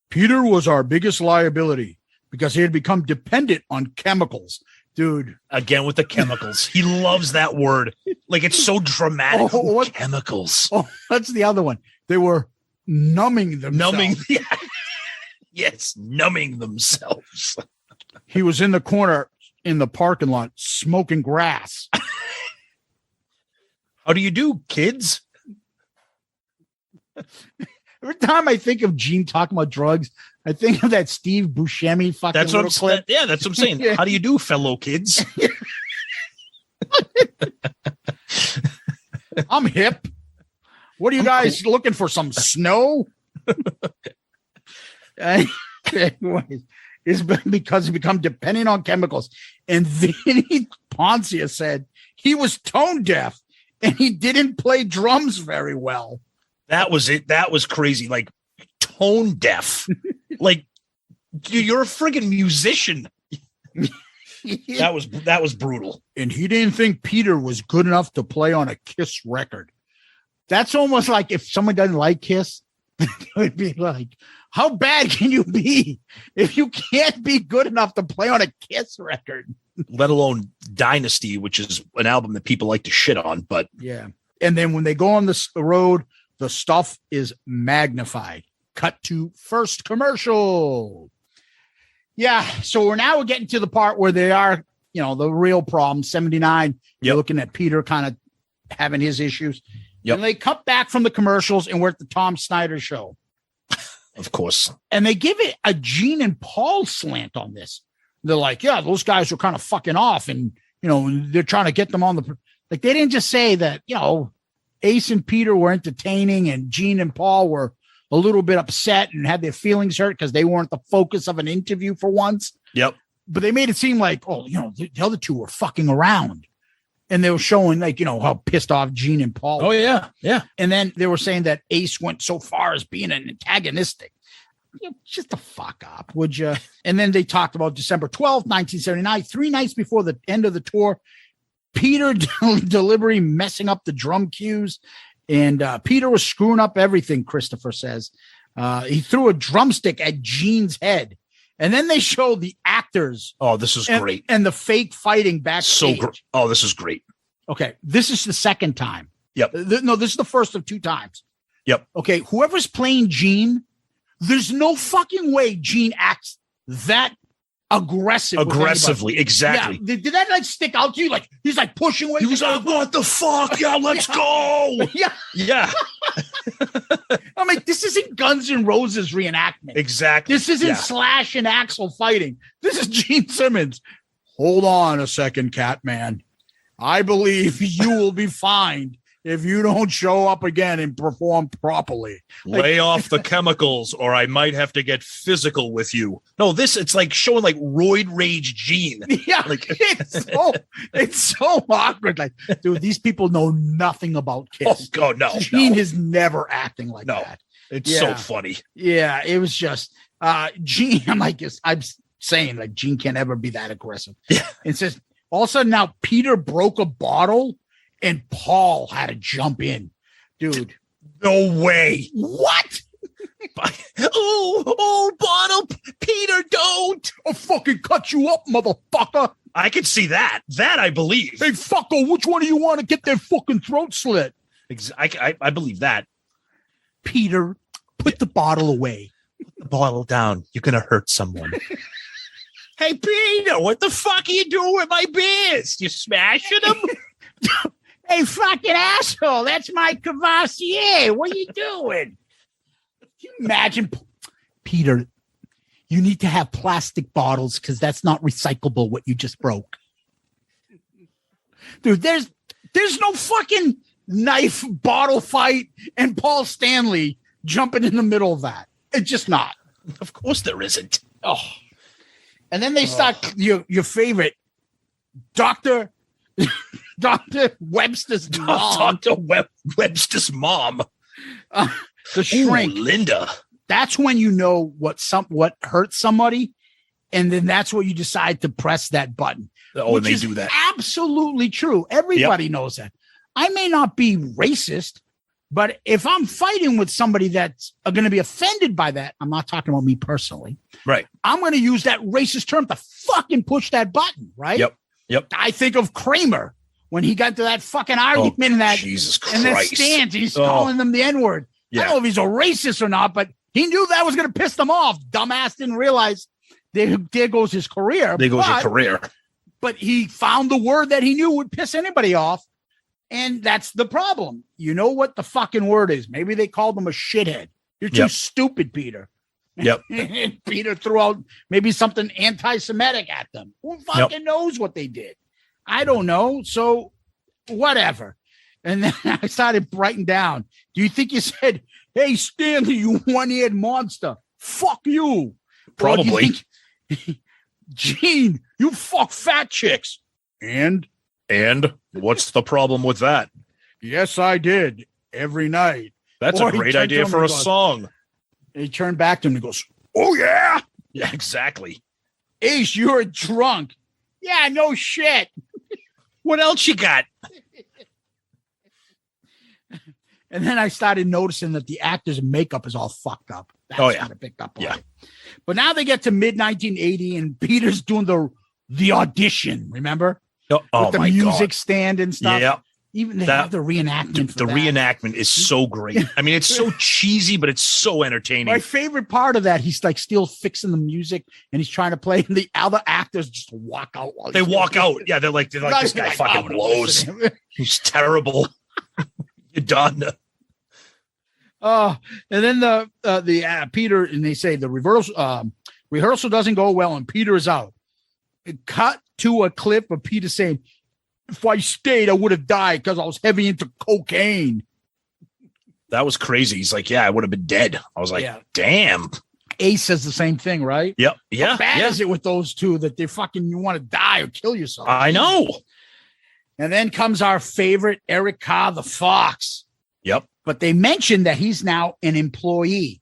Peter was our biggest liability because he had become dependent on chemicals. Dude. Again with the chemicals. He loves that word. Like, it's so dramatic. Chemicals. Oh, that's the other one. They were numbing themselves. Yes, numbing themselves. He was in the corner in the parking lot smoking grass. How do you do, kids? Every time I think of Gene talking about drugs, I think of that Steve Buscemi fucking that's what clip. That's what I'm saying. How do you do, fellow kids? I'm hip. What are you guys looking for? Some snow? Anyways, it's because he become dependent on chemicals. And then Poncia said he was tone deaf and he didn't play drums very well. That was it. That was crazy. Like, tone deaf. Like, you're a friggin' musician. That was brutal. And he didn't think Peter was good enough to play on a Kiss record. That's almost like if someone doesn't like Kiss, it would be like, how bad can you be if you can't be good enough to play on a Kiss record? Let alone Dynasty, which is an album that people like to shit on. But yeah. And then when they go on the road, the stuff is magnified. Cut to first commercial. Yeah. So we're getting to the part where they are, the real problem. 79. You're looking at Peter kind of having his issues. Yep. And they cut back from the commercials and we're at the Tom Snyder show. Of course. And they give it a Gene and Paul slant on this. They're like, yeah, those guys were kind of fucking off. And, they're trying to get them on the, like, they didn't just say that, Ace and Peter were entertaining and Gene and Paul were a little bit upset and had their feelings hurt because they weren't the focus of an interview for once. Yep. But they made it seem like, the other two were fucking around. And they were showing how pissed off Gene and Paul were. Oh, yeah. Yeah. And then they were saying that Ace went so far as being an antagonistic. Just the fuck up, would you? And then they talked about December 12th, 1979, 3 nights before the end of the tour. Peter deliberately messing up the drum cues. And Peter was screwing up everything, Christopher says. He threw a drumstick at Gene's head. And then they show the actors. Oh, this is great. And the fake fighting backstage. Oh, this is great. Okay. This is the second time. Yep. No, this is the first of 2 times. Yep. Okay. Whoever's playing Gene, there's no fucking way Gene acts that aggressively. Exactly. Yeah. Did that like stick out to you? Like he's like pushing away. He was like, what the fuck? Yeah, let's go. Yeah. Yeah. I'm like, this isn't Guns N' Roses reenactment. Exactly. This isn't Slash and Axl fighting. This is Gene Simmons. Hold on a second, Catman. I believe you will be fined if you don't show up again and perform properly. Lay off the chemicals or I might have to get physical with you. No, it's like showing like roid rage Gene. Yeah, like it's so awkward. Like, dude, these people know nothing about Kiss. Oh, God, no. Gene is never acting like that. It's so funny. Yeah, it was just Gene. I'm saying like Gene can't ever be that aggressive. Yeah. It says all of a sudden now Peter broke a bottle and Paul had to jump in. Dude. No way. What? Oh, bottle, Peter, don't! I'll fucking cut you up, motherfucker. I can see that. That I believe. Hey, fucker, which one do you want to get their fucking throat slit? I believe that. Peter, put the bottle away. Put the bottle down. You're gonna hurt someone. Hey, Peter, what the fuck are you doing with my beers? You smashing them? Hey, fucking asshole, that's my Cavassier. What are you doing? Can you imagine, Peter, you need to have plastic bottles because that's not recyclable what you just broke. Dude, there's no fucking knife bottle fight and Paul Stanley jumping in the middle of that. It's just not. Of course there isn't. Oh. And then they start your favorite Dr. Webster's mom. Dr. Webster's mom. The shrink. Ooh, Linda. That's when you know what hurts somebody, and then that's what you decide to press that button. Oh, and they do that. Absolutely true. Everybody knows that. I may not be racist, but if I'm fighting with somebody that's going to be offended by that, I'm not talking about me personally. Right. I'm going to use that racist term to fucking push that button. Right. Yep. I think of Kramer when he got to that fucking argument in that Jesus Christ. in that stance. He's calling them the N-word. Yeah. I don't know if he's a racist or not, but he knew that was going to piss them off. Dumbass didn't realize there goes his career. There goes your career. But he found the word that he knew would piss anybody off. And that's the problem. You know what the fucking word is. Maybe they called him a shithead. You're too stupid, Peter. Yep. And Peter threw out maybe something anti-Semitic at them. Who fucking knows what they did? I don't know. So whatever. And then I started writing down. Do you think you said, hey, Stanley, you one-eared monster? Fuck you. Probably. Gene, you fuck fat chicks. And what's the problem with that? Yes, I did. Every night. That's a great idea for a song. He turned back to him and goes, oh, yeah. Yeah, exactly. Ace, you're drunk. Yeah, no shit. What else you got? And then I started noticing that the actors' makeup is all fucked up. That's kind of picked up on. Yeah. But now they get to mid-1980 and Peter's doing the audition, remember? With the music stand and stuff. Yeah. Even they have the reenactment. The reenactment is so great. I mean, it's so cheesy, but it's so entertaining. My favorite part of that, he's like still fixing the music and he's trying to play, and the other actors just walk out. They walk out. Yeah, they're like this guy fucking blows. He's terrible. You're done. And then the Peter, and they say the rehearsal doesn't go well, and Peter is out. It cut to a clip of Peter saying, if I stayed, I would have died because I was heavy into cocaine. That was crazy. He's like, yeah, I would have been dead. I was like, damn. Ace says the same thing, right? Yep. Yeah. How bad is it with those two that they fucking, you want to die or kill yourself? I know. And then comes our favorite, Eric Carr, the Fox. Yep. But they mentioned that he's now an employee.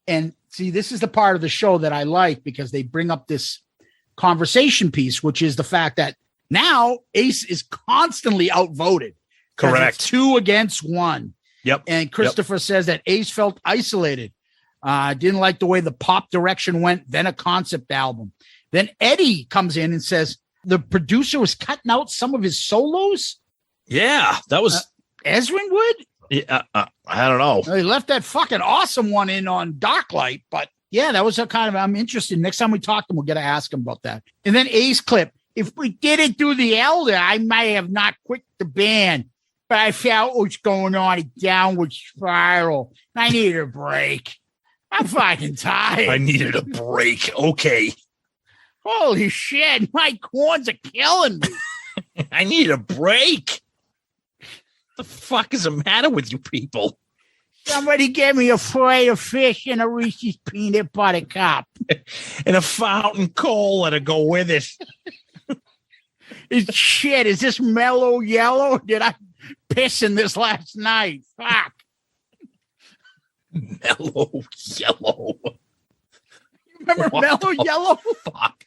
And see, this is the part of the show that I like because they bring up this conversation piece, which is the fact that now Ace is constantly outvoted. Correct. 2 against 1. Yep. And Christopher says that Ace felt isolated. Didn't like the way the pop direction went, then a concept album. Then Eddie comes in and says the producer was cutting out some of his solos. Yeah, that was Ezrin would? Yeah, I don't know. He left that fucking awesome one in on Darklight, but yeah, that was a kind of, I'm interested. Next time we talk to him, we'll get to ask him about that. And then Ace clip. If we didn't do the Elder, I might have not quit the band, but I felt what's going on, a downward spiral. I needed a break. I'm fucking tired. I needed a break. Okay. Holy shit, my corns are killing me. I need a break. The fuck is the matter with you people? Somebody get me a fillet of fish and a Reese's peanut butter cup. And a fountain cola to go with it. Shit, is this mellow yellow? Did I piss in this last night? Fuck. Mellow yellow. Remember mellow yellow? Fuck,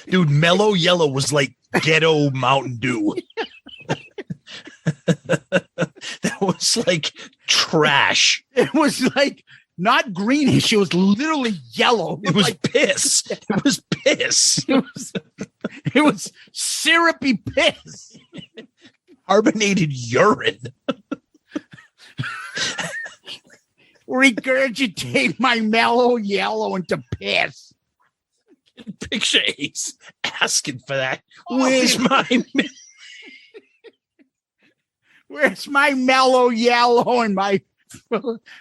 dude. Mellow yellow was like ghetto Mountain Dew. That was like trash. It was like not greenish. It was literally yellow. It was piss. It was piss. It was syrupy piss. Carbonated urine. Regurgitate my mellow yellow into piss. Picture Ace asking for that. Where's my mellow yellow and my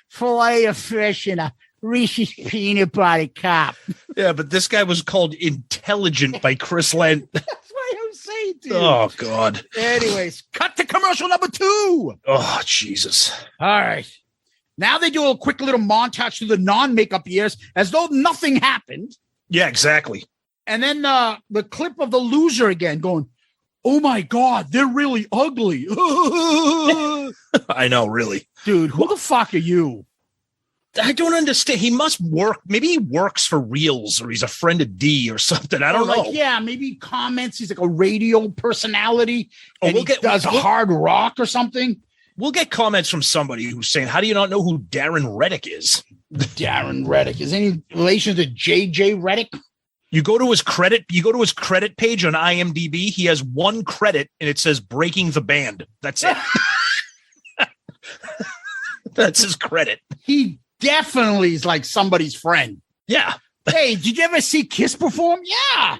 fillet of fish in a Reese's peanut butter cup? Yeah, but this guy was called intelligent by Chris Lendt. That's what I was saying to you. Oh, God. Anyways, cut to commercial number 2. Oh, Jesus. All right. Now they do a quick little montage through the non-makeup years as though nothing happened. Yeah, exactly. And then the clip of the loser again going, oh, my God, they're really ugly. I know, really. Dude, who the fuck are you? I don't understand. He must work. Maybe he works for REELZ or he's a friend of Dee or something. I don't know. Yeah, maybe he comments. He's like a radio personality. And he does hard rock or something. We'll get comments from somebody who's saying, how do you not know who Darren Reddick is? Darren Reddick. Is any relation to JJ Reddick? You go to his credit page on IMDb. He has one credit and it says Breaking the Band. That's it. That's his credit. He definitely is like somebody's friend. Yeah. Hey, did you ever see Kiss perform? Yeah.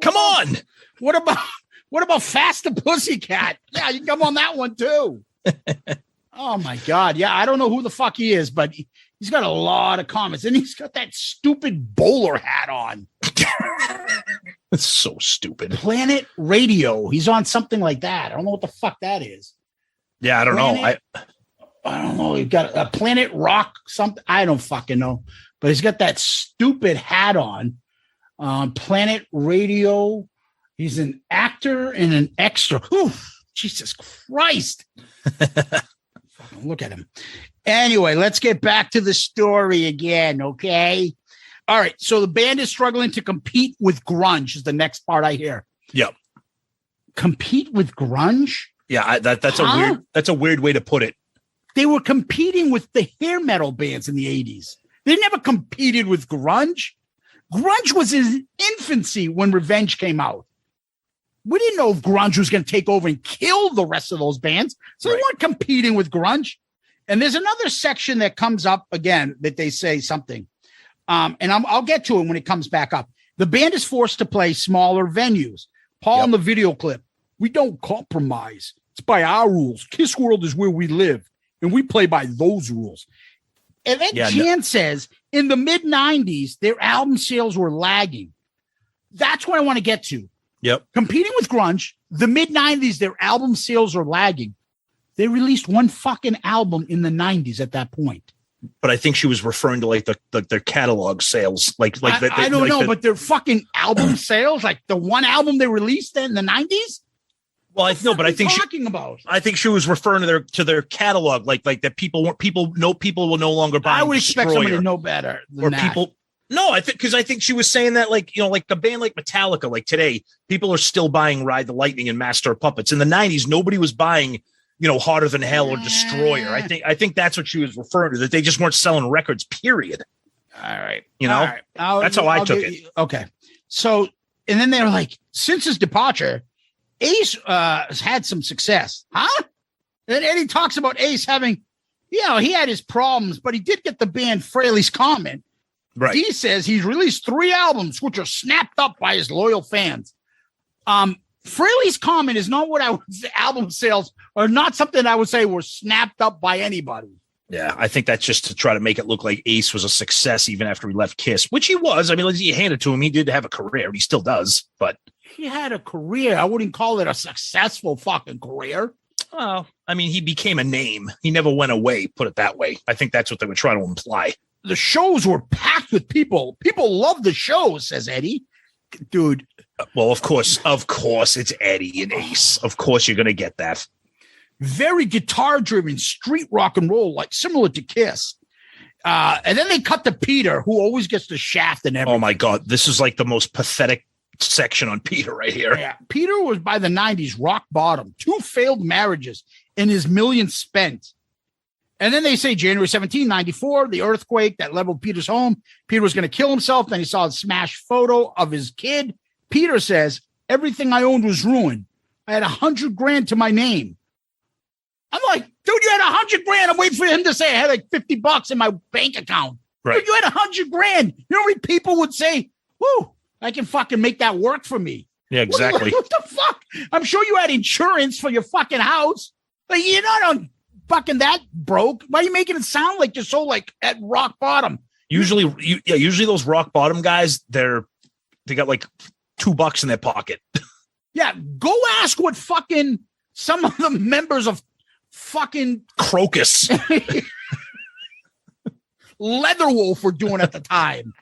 Come on. What about Faster Pussycat? Yeah, you can come on that one too. Oh my God. Yeah, I don't know who the fuck he is, but he's got a lot of comments. And he's got that stupid bowler hat on. It's so stupid. Planet Radio. He's on something like that. I don't know what the fuck that is. Yeah, I don't know. I don't know. He's got a Planet Rock something. I don't fucking know. But he's got that stupid hat on. Planet Radio. He's an actor and an extra. Oof. Jesus Christ. Look at him. Anyway, let's get back to the story again, okay? All right, so the band is struggling to compete with grunge is the next part I hear. Yep. Compete with grunge? Yeah, that's a weird way to put it. They were competing with the hair metal bands in the 80s. They never competed with grunge. Grunge was in infancy when Revenge came out. We didn't know if grunge was going to take over and kill the rest of those bands. So They weren't competing with grunge. And there's another section that comes up again that they say something. And I'll get to it when it comes back up. The band is forced to play smaller venues. Paul in the video clip, we don't compromise. It's by our rules. Kiss World is where we live. And we play by those rules. And then Jann says, in the mid-90s, their album sales were lagging. That's what I want to get to. Yep. Competing with grunge, the mid-90s, their album sales are lagging. They released one fucking album in the 90s at that point. But I think she was referring to like their catalog sales. I don't know, but their fucking album sales, like the one album they released in the 90s? Well, I know, but I think I think she was referring to their catalog, like that people will no longer buy. I would expect somebody to know better than that. No, I think she was saying that like a band like Metallica, like today, people are still buying Ride the Lightning and Master of Puppets. In the 90s, nobody was buying, Harder Than Hell or Destroyer. I think that's what she was referring to, that they just weren't selling records, period. All right. All right. That's how I took it. Okay. So, and then they were like, since his departure, Ace has had some success. Huh? And Eddie talks about Ace having, he had his problems, but he did get the band Fraley's Comment. Right. Dee says he's released 3 albums, which are snapped up by his loyal fans. Fraley's Comment is not what I would say, album sales are not something I would say were snapped up by anybody. Yeah, I think that's just to try to make it look like Ace was a success even after he left Kiss, which he was. I mean, you hand it to him. He did have a career. He still does, but he had a career. I wouldn't call it a successful fucking career. Oh, I mean, he became a name. He never went away, put it that way. I think that's what they were trying to imply. The shows were packed with people. People love the shows, says Eddie. Dude. Well, of course, it's Eddie and Ace. Of course, you're going to get that. Very guitar-driven street rock and roll, like similar to Kiss. And then they cut to Peter, who always gets the shaft and everything. Oh, my God. This is like the most pathetic section on Peter right here. Yeah. Peter was, by the 90s, rock bottom. 2 failed marriages and his millions spent. And then they say January 17, 94, the earthquake that leveled Peter's home. Peter was going to kill himself. Then he saw a smashed photo of his kid. Peter says, everything I owned was ruined. I had $100,000 to my name. I'm like, dude, you had $100,000. I'm waiting for him to say I had like $50 in my bank account. Right. Dude, you had $100,000. You know how many people would say, whoo, I can fucking make that work for me. Yeah, exactly. What the fuck? I'm sure you had insurance for your fucking house. Like, you're not on fucking that broke. Why are you making it sound like you're so like at rock bottom? Usually those rock bottom guys, they got like $2 in their pocket. Yeah, go ask what fucking some of the members of fucking Crocus Leatherwolf were doing at the time.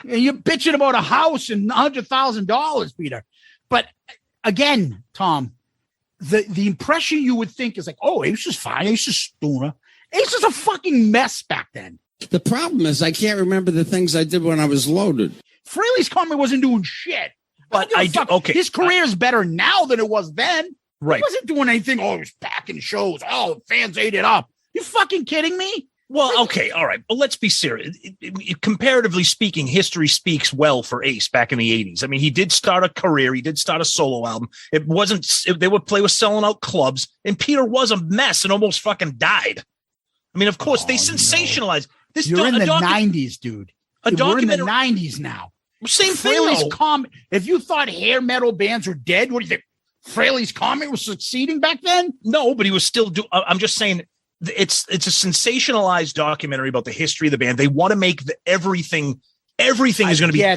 And you're bitching about a house and $100,000, Peter. But again, Tom, the impression you would think is like, oh, Ace is fine. Ace is Stuna. Ace is a fucking mess back then. The problem is I can't remember the things I did when I was loaded. Fraley's Comet wasn't doing shit. But his career is better now than it was then. Right. He wasn't doing anything. Oh, he was packing shows. Oh, fans ate it up. You fucking kidding me? Well, okay, all right, but let's be serious. Comparatively speaking, history speaks well for Ace back in the 80s. I mean, he did start a career. He did start a solo album. They would play with selling out clubs, and Peter was a mess and almost fucking died. I mean, of course, they sensationalized this. You're in the 90s, dude. We're in the 90s now. Same Fraley's thing. Comet. If you thought hair metal bands were dead, what do you think? Fraley's Comet was succeeding back then? No, but he was still I'm just saying it's a sensationalized documentary about the history of the band. They want to make everything is going to be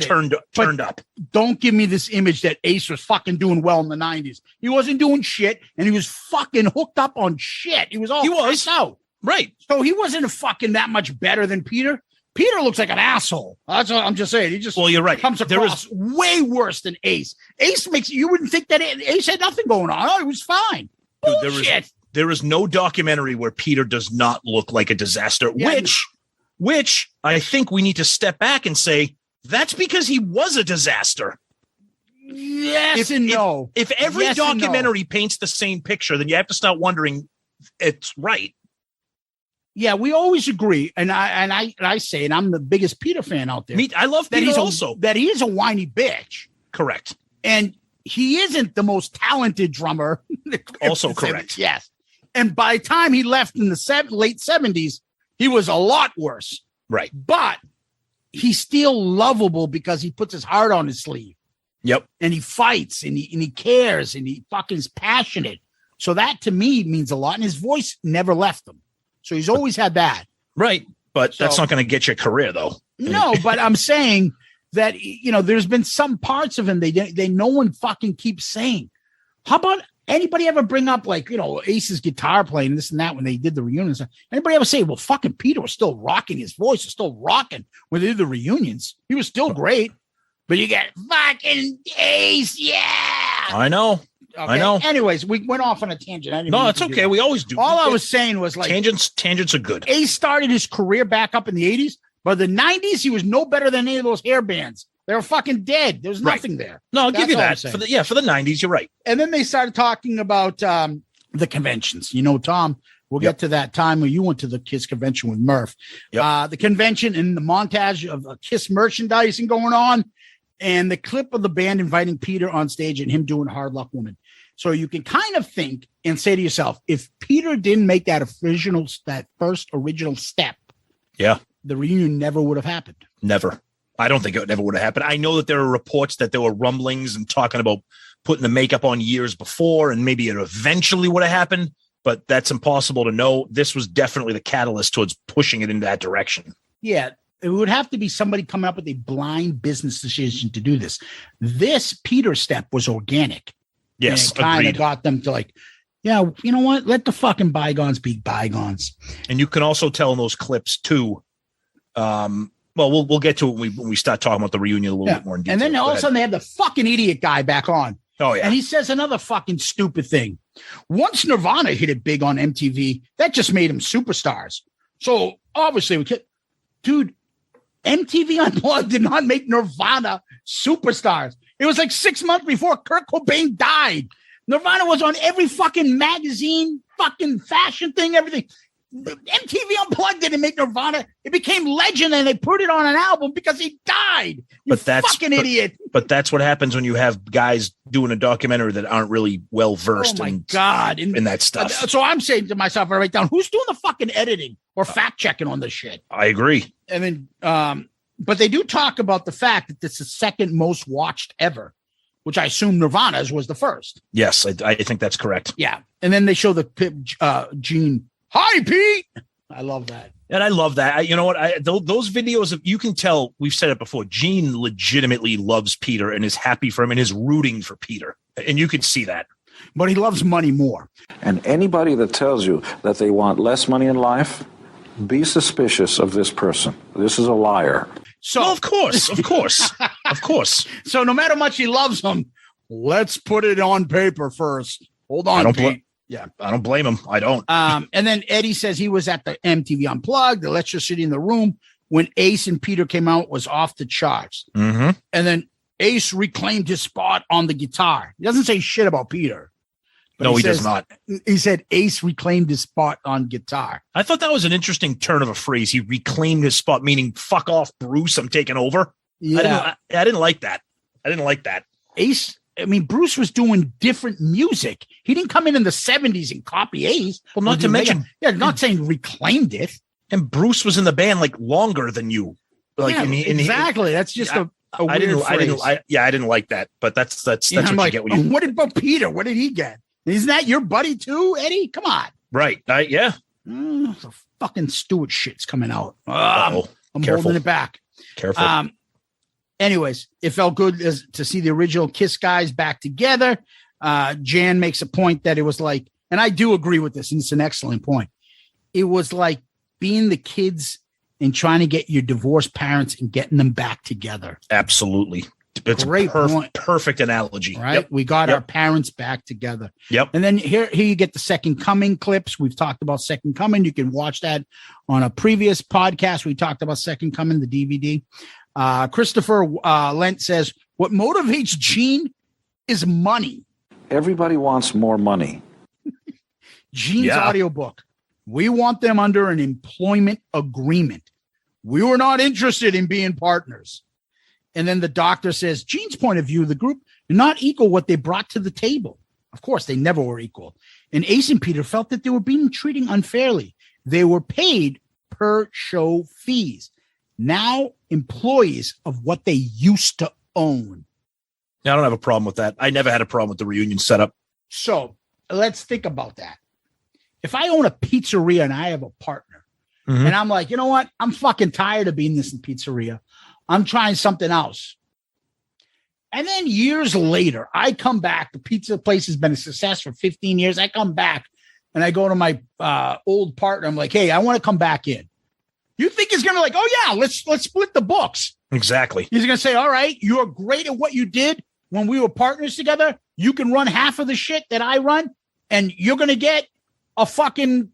turned up. Don't give me this image that Ace was fucking doing well in the 90s. He wasn't doing shit, and he was fucking hooked up on shit. He was out. Right. So he wasn't fucking that much better than Peter. Peter looks like an asshole. That's what I'm just saying. He just you're right. Comes across way worse than Ace. Ace you wouldn't think that Ace had nothing going on. Oh, he was fine. Bullshit. There is no documentary where Peter does not look like a disaster, which I think we need to step back and say that's because he was a disaster. Yes no. If every documentary paints the same picture, then you have to start wondering it's right. Yeah, we always agree, and I say, and I'm the biggest Peter fan out there. I love Peter that he is a whiny bitch. Correct. And he isn't the most talented drummer. Also correct. Yes. And by the time he left in the late 70s, he was a lot worse. Right. But he's still lovable because he puts his heart on his sleeve. Yep. And he fights and he cares and he fucking is passionate. So that to me means a lot. And his voice never left him. So he's always had that. Right. But that's not going to get you a career, though. No, but I'm saying that, there's been some parts of him they no one fucking keeps saying. How about anybody ever bring up Ace's guitar playing this and that when they did the reunions? Anybody ever say, well, fucking Peter was still rocking, his voice was still rocking when they did the reunions. He was still great. But you get fucking Ace, yeah. I know. Okay. I know. Anyways, we went off on a tangent. No, it's okay. We always do. All I was saying was tangents are good. Ace started his career back up in the 80s, but the 90s, he was no better than any of those hair bands. They were fucking dead. There was nothing there. No, I'll give you that. For the 90s, you're right. And then they started talking about the conventions. Tom, we'll get to that time where you went to the KISS convention with Murph. Yep. The convention and the montage of KISS merchandising going on, and the clip of the band inviting Peter on stage and him doing Hard Luck Woman. So you can kind of think and say to yourself, if Peter didn't make that first original step, the reunion never would have happened. Never. I don't think it never would have happened. I know that there are reports that there were rumblings and talking about putting the makeup on years before, and maybe it eventually would have happened, but that's impossible to know. This was definitely the catalyst towards pushing it in that direction. Yeah. It would have to be somebody coming up with a blind business decision to do this. This Peter step was organic. Yes, and it kind of got them to you know what? Let the fucking bygones be bygones. And you can also tell in those clips too. We'll get to it when we start talking about the reunion a little bit more in detail. And then all of a sudden they have the fucking idiot guy back on. Oh yeah, and he says another fucking stupid thing. Once Nirvana hit it big on MTV, that just made them superstars. So obviously dude, MTV Unplugged did not make Nirvana superstars. It was like 6 months before Kurt Cobain died. Nirvana was on every fucking magazine, fucking fashion thing, everything. MTV Unplugged didn't make Nirvana. It became legend, and they put it on an album because he died. You fucking idiot. But that's what happens when you have guys doing a documentary that aren't really well versed in that stuff. So I'm saying to myself, I write down, who's doing the fucking editing or fact checking on this shit? I agree. And then, but they do talk about the fact that this is the second most watched ever, which I assume Nirvana's was the first. Yes, I think that's correct. Yeah. And then they show the Gene. Hi, Pete. I love that. And I love that. You know what? Those videos of, you can tell, we've said it before, Gene legitimately loves Peter and is happy for him and is rooting for Peter. And you can see that. But he loves money more. And anybody that tells you that they want less money in life, be suspicious of this person. This is a liar. So, well, of course. Of course. So no matter how much he loves him, let's put it on paper first. Hold on, Pete. Yeah, I don't blame him. I don't. And then Eddie says he was at the MTV Unplugged. The electricity in the room when Ace and Peter came out was off the charts. Mm-hmm. And then Ace reclaimed his spot on the guitar. He doesn't say shit about Peter. No, he does not. He said Ace reclaimed his spot on guitar. I thought that was an interesting turn of a phrase. He reclaimed his spot, meaning fuck off, Bruce, I'm taking over. Yeah. I didn't like that. I didn't like that. Ace, I mean, Bruce was doing different music. He didn't come in the 70s and copy Ace. Well, not to mention, not saying reclaimed it. And Bruce was in the band like longer than you. Like, yeah, exactly. That's just a weird phrase. I didn't like that, but that's what you get when you. What about Peter? What did he get? Isn't that your buddy too, Eddie? Come on. Right. Yeah. The fucking Stewart shit's coming out. I'm holding it back. Careful. Anyways, it felt good to see the original Kiss guys back together. Jann makes a point that it was like, and I do agree with this, and it's an excellent point. It was like being the kids and trying to get your divorced parents and getting them back together. Absolutely. It's great point. Perfect analogy. Right. Yep. We got our parents back together. Yep. And then here you get the Second Coming clips. We've talked about Second Coming. You can watch that on a previous podcast. We talked about Second Coming, the DVD. Christopher Lendt says, what motivates Gene is money. Everybody wants more money. Gene's audiobook. We want them under an employment agreement. We were not interested in being partners. And then the doctor says, Gene's point of view, the group did not equal what they brought to the table. Of course, they never were equal. And Ace and Peter felt that they were being treated unfairly. They were paid per show fees. Now employees of what they used to own. I don't have a problem with that. I never had a problem with the reunion setup. So let's think about that. If I own a pizzeria and I have a partner, and I'm like, you know what? I'm fucking tired of being this pizzeria. I'm trying something else. And then years later, I come back. The pizza place has been a success for 15 years. I come back and I go to my old partner. I'm like, hey, I want to come back in. You think he's going to be like, oh, yeah, let's split the books. Exactly. He's going to say, all right, you're great at what you did when we were partners together. You can run half of the shit that I run, and you're going to get a fucking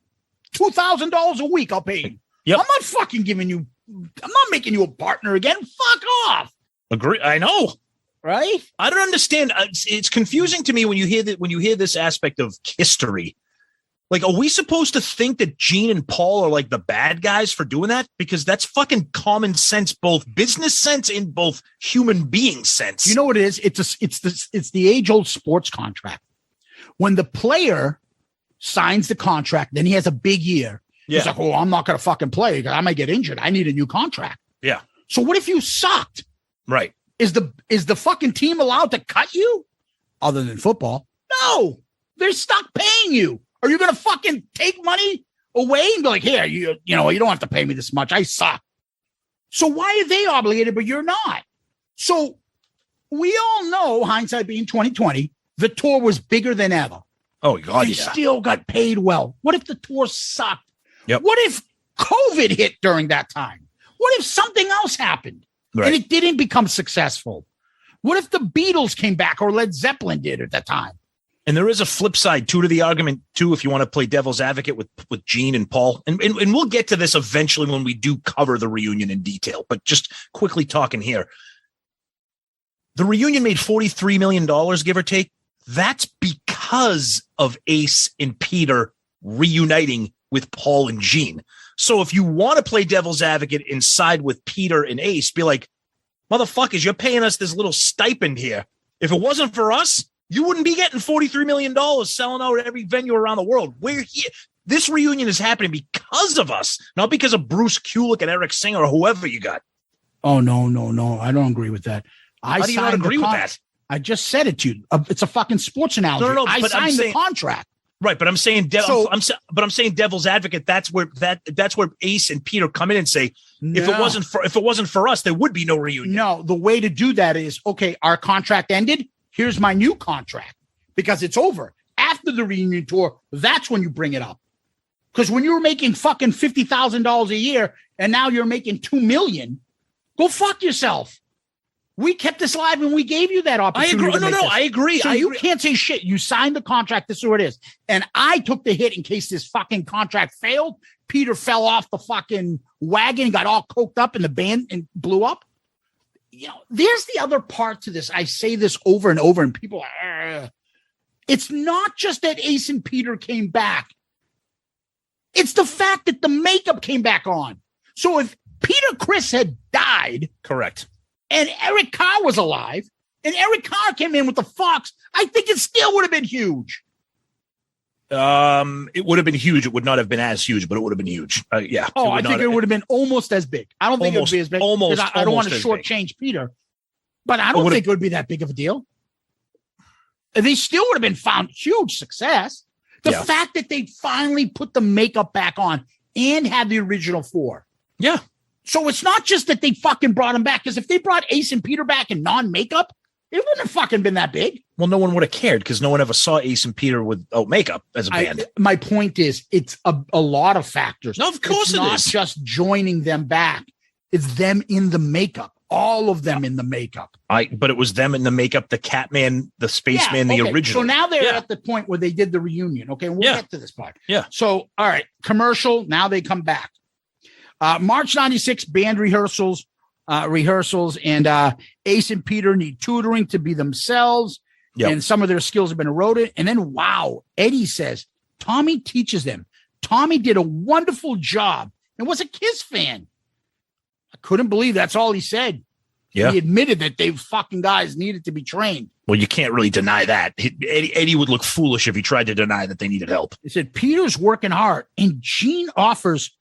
$2,000 a week. I'll pay you. Yep. I'm not fucking giving you. I'm not making you a partner again. Fuck off. Agree. I know. Right. I don't understand. It's confusing to me when you hear that, when you hear this aspect of history. Like, are we supposed to think that Gene and Paul are like the bad guys for doing that? Because that's fucking common sense, both business sense and both human being sense. You know what it is? It's the age-old sports contract. When the player signs the contract, then he has a big year. Yeah. He's like, oh, I'm not going to fucking play because I might get injured. I need a new contract. Yeah. So what if you sucked? Right. Is the fucking team allowed to cut you? Other than football? No. They're stuck paying you. Are you going to fucking take money away and be like, here, you don't have to pay me this much. I suck. So why are they obligated, but you're not? So we all know, hindsight being 2020, the tour was bigger than ever. Oh, God, They still got paid well. What if the tour sucked? Yep. What if COVID hit during that time? What if something else happened and it didn't become successful? What if the Beatles came back or Led Zeppelin did at that time? And there is a flip side too to the argument too, if you want to play devil's advocate with Gene and Paul, and we'll get to this eventually when we do cover the reunion in detail. But just quickly talking here, the reunion made $43 million, give or take. That's because of Ace and Peter reuniting with Paul and Gene. So if you want to play devil's advocate and side with Peter and Ace, be like, motherfuckers, you're paying us this little stipend here. If it wasn't for us, you wouldn't be getting $43 million selling out at every venue around the world. We're here. This reunion is happening because of us, not because of Bruce Kulick and Eric Singer or whoever you got. Oh, no. I don't agree with that. How do you not agree with that? I just said it to you. It's a fucking sports analogy. No, I signed the contract. Right, but I'm saying I'm saying devil's advocate. That's where Ace and Peter come in and say, if it wasn't for us, there would be no reunion. No, the way to do that is, okay, our contract ended. Here's my new contract, because it's over. After the reunion tour, that's when you bring it up. Because when you were making fucking $50,000 a year and now you're making $2 million, go fuck yourself. We kept this live and we gave you that opportunity. I agree. So you can't say shit. You signed the contract. This is what it is. And I took the hit in case this fucking contract failed. Peter fell off the fucking wagon, got all coked up in the band and blew up. You know, there's the other part to this. I say this over and over and people are, it's not just that Ace and Peter came back. It's the fact that the makeup came back on. So if Peter Criss had died. Correct. And Eric Carr was alive, and Eric Carr came in with the Fox, I think it still would have been huge. It would have been huge. It would not have been as huge, but it would have been huge. Yeah. Oh, I think it would have been almost as big. I don't think it would be as big. I don't want to shortchange Peter, but I don't think it would be that big of a deal. They still would have been found huge success. The fact that they finally put the makeup back on and had the original four. Yeah. So it's not just that they fucking brought him back, because if they brought Ace and Peter back in non-makeup, it wouldn't have fucking been that big. Well, no one would have cared because no one ever saw Ace and Peter without makeup as a band. My point is, it's a lot of factors. No, of course it's not just joining them back. It's them in the makeup. All of them in the makeup. But it was them in the makeup, the Catman, the Spaceman, the original. So now they're at the point where they did the reunion. Okay, we'll get to this part. Yeah. So, all right, commercial. Now they come back. March 96 band rehearsals, and Ace and Peter need tutoring to be themselves. Yep. And some of their skills have been eroded. And then, wow, Eddie says, Tommy teaches them. Tommy did a wonderful job and was a Kiss fan. I couldn't believe that's all he said. Yeah. He admitted that they fucking guys needed to be trained. Well, you can't really deny that. Eddie would look foolish if he tried to deny that they needed help. He said, Peter's working hard, and Gene offers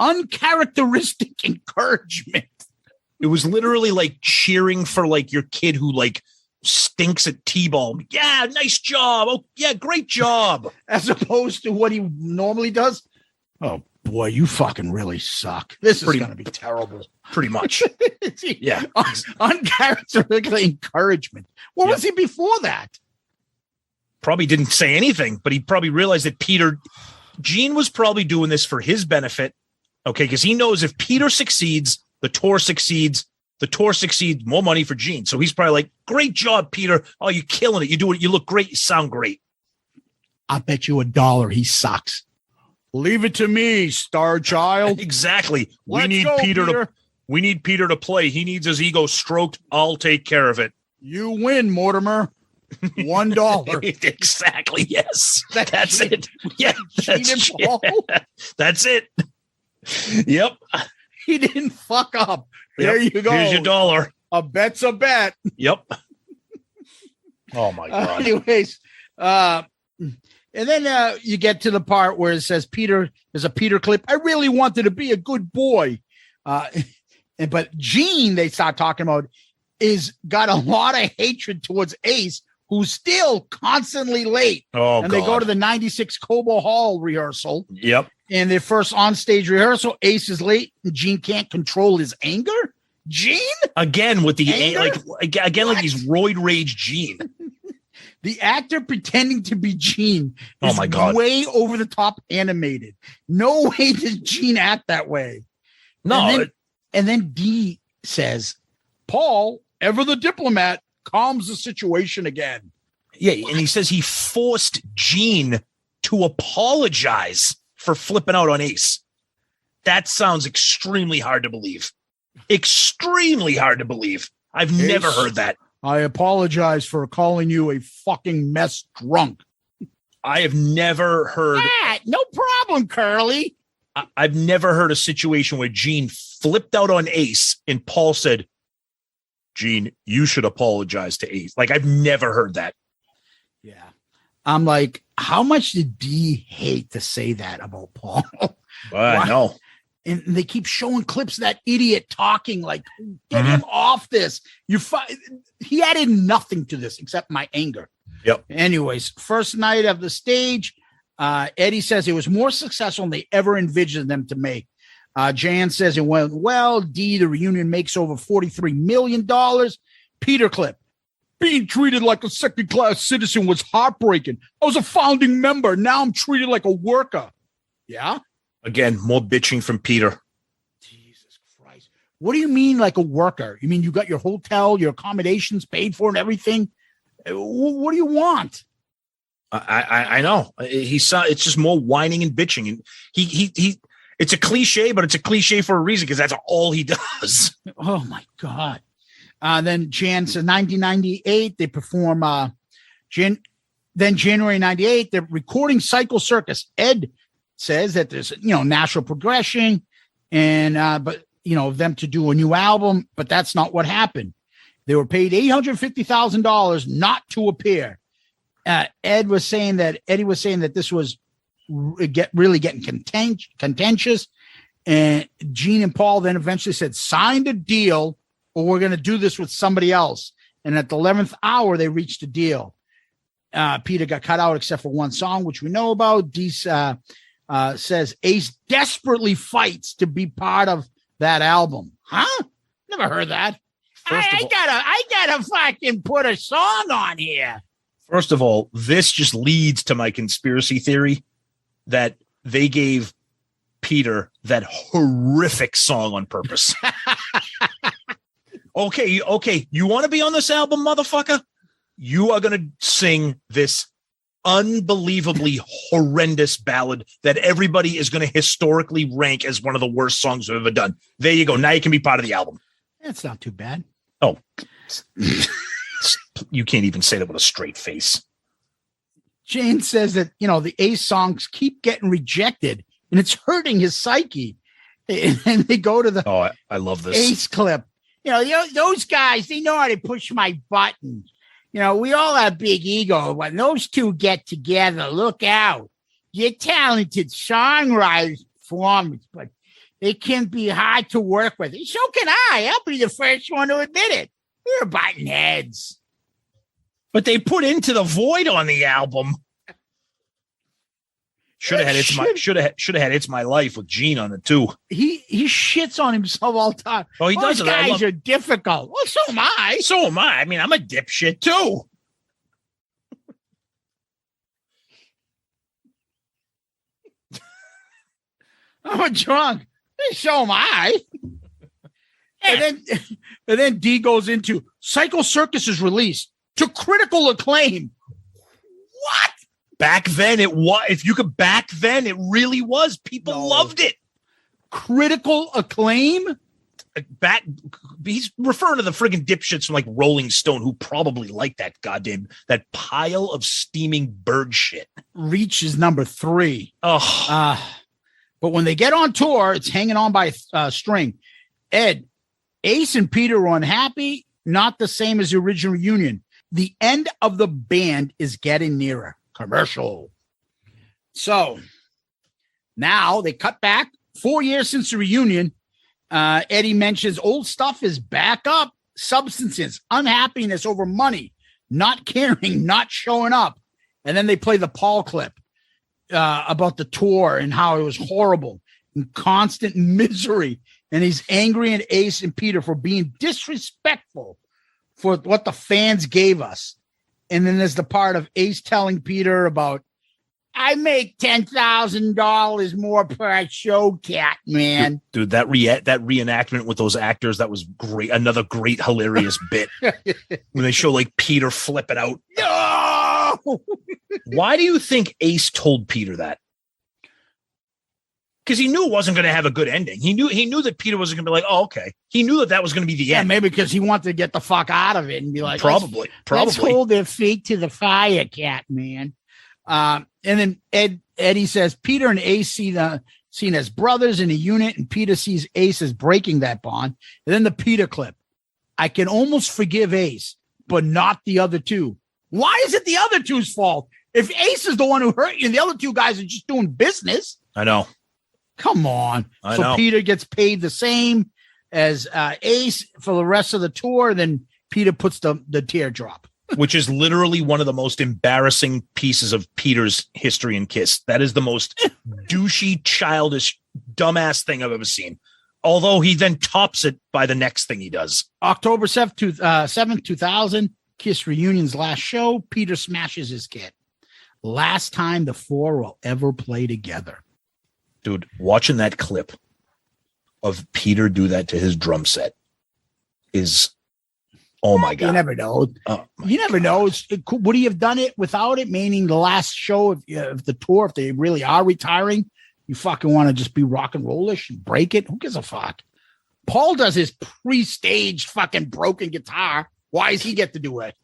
uncharacteristic encouragement. It was literally like cheering for like your kid who like stinks at T-ball. Yeah, nice job. Oh, yeah, great job. As opposed to what he normally does. Oh, boy, you fucking really suck. This is going to be terrible. Pretty much. Yeah. Uncharacteristic encouragement. What was he before that? Probably didn't say anything, but he probably realized that Gene was probably doing this for his benefit. Okay, because he knows if Peter succeeds, the tour succeeds, more money for Gene. So he's probably like, great job, Peter. Oh, you're killing it. You do it. You look great. You sound great. I bet you $1 he sucks. Leave it to me, star child. Exactly. We need Peter to play. He needs his ego stroked. I'll take care of it. You win, Mortimer. $1. Exactly. Yes. That's it. Yeah. That's it. Yep. He didn't fuck up. There you go. Here's your $1. A bet's a bet. Yep. Oh my God. Anyways, and then you get to the part where it says Peter, there's a Peter clip. I really wanted to be a good boy. But Gene, they start talking about, is got a lot of hatred towards Ace, who's still constantly late. Oh, and they go to the 96 Cobo Hall rehearsal. Yep. And their first on-stage rehearsal, Ace is late, and Gene can't control his anger. Gene? Again, with the anger? Like he's roid rage Gene. The actor pretending to be Gene is oh my God. Way over the top animated. No way does Gene act that way. No. And then Dee says, Paul, ever the diplomat, calms the situation again. Yeah, and he says he forced Gene to apologize for flipping out on Ace. That sounds extremely hard to believe. Extremely hard to believe. I've never heard that. I apologize for calling you a fucking mess drunk. I have never heard. No problem, Curly. I've never heard a situation where Gene flipped out on Ace and Paul said, Gene, you should apologize to Ace. Like, I've never heard that. Yeah. I'm like, how much did Dee hate to say that about Paul? I know. And they keep showing clips of that idiot talking like, get him off this. He added nothing to this except my anger. Yep. Anyways, first night of the stage, Eddie says it was more successful than they ever envisioned them to make. Jann says it went well. Dee, the reunion makes over $43 million. Peter clip. Being treated like a second-class citizen was heartbreaking. I was a founding member. Now I'm treated like a worker. Yeah? Again, more bitching from Peter. Jesus Christ. What do you mean like a worker? You mean you got your hotel, your accommodations paid for and everything? What do you want? I know. It's just more whining and bitching. And he it's a cliche, but it's a cliche for a reason because that's all he does. Oh, my God. Then Jann says 1998, they perform then January 98, they're recording Psycho Circus. Ed says that there's, natural progression and, but, them to do a new album, but that's not what happened. They were paid $850,000 not to appear. Eddie was saying that this was really getting contentious. And Gene and Paul then eventually said, signed a deal or we're going to do this with somebody else. And at the 11th hour, they reached a deal. Peter got cut out except for one song, which we know about. Dee says Ace desperately fights to be part of that album. Huh? Never heard that. I gotta fucking put a song on here. First of all, this just leads to my conspiracy theory that they gave Peter that horrific song on purpose. Okay. You want to be on this album, motherfucker? You are going to sing this unbelievably horrendous ballad that everybody is going to historically rank as one of the worst songs we've ever done. There you go. Now you can be part of the album. That's not too bad. Oh, you can't even say that with a straight face. Jane says that, the Ace songs keep getting rejected and it's hurting his psyche. And they go to the I love this Ace clip. Those guys, they know how to push my buttons. We all have big ego. When those two get together, look out. You're talented songwriters, performers, but they can be hard to work with. And so can I. I'll be the first one to admit it. We're button heads. But they put Into the Void on the album. Should have had It's My Life with Gene on it too. He shits on himself all the time. Oh, he does. Those guys are difficult. Well, so am I. I mean, I'm a dipshit too. I'm a drunk. So am I. And then Dee goes into Psycho Circus is released to critical acclaim. What? Back then it was. If you could, back then it really was. People loved it. Critical acclaim. He's referring to the friggin' dipshits from like Rolling Stone who probably like that that pile of steaming bird shit. Reaches number 3. Oh. But when they get on tour, it's hanging on by a string. Ed, Ace and Peter were unhappy, not the same as the original reunion. The end of the band is getting nearer. Commercial. So now they cut back 4 years since the reunion. Eddie mentions old stuff is back up. Substances, unhappiness over money, not caring, not showing up. And then they play the Paul clip about the tour and how it was horrible and constant misery. And he's angry at Ace and Peter for being disrespectful for what the fans gave us. And then there's the part of Ace telling Peter about, I make $10,000 more per show, cat man. Dude, that reenactment with those actors, that was great. Another great, hilarious bit when they show like Peter flipping out. No! Why do you think Ace told Peter that? Because he knew it wasn't going to have a good ending. He knew that Peter wasn't going to be like, oh, okay. He knew that was going to be the end. Maybe because he wanted to get the fuck out of it and be like, probably. Let's hold their feet to the fire, cat man. And then Eddie says Peter and Ace seen as brothers in a unit, and Peter sees Ace as breaking that bond. And then the Peter clip. I can almost forgive Ace, but not the other two. Why is it the other two's fault? If Ace is the one who hurt you, and the other two guys are just doing business. I know. Come on. I so know. Peter gets paid the same as Ace for the rest of the tour. Then Peter puts the teardrop. Which is literally one of the most embarrassing pieces of Peter's history in Kiss. That is the most douchey, childish, dumbass thing I've ever seen. Although he then tops it by the next thing he does. October 7th, 2000, Kiss reunion's last show. Peter smashes his kit. Last time the four will ever play together. Dude, watching that clip of Peter do that to his drum set is, oh my God. You never know. You never know. Would he have done it without it? Meaning the last show of the tour, if they really are retiring, you fucking want to just be rock and rollish and break it? Who gives a fuck? Paul does his pre-staged fucking broken guitar. Why does he get to do it?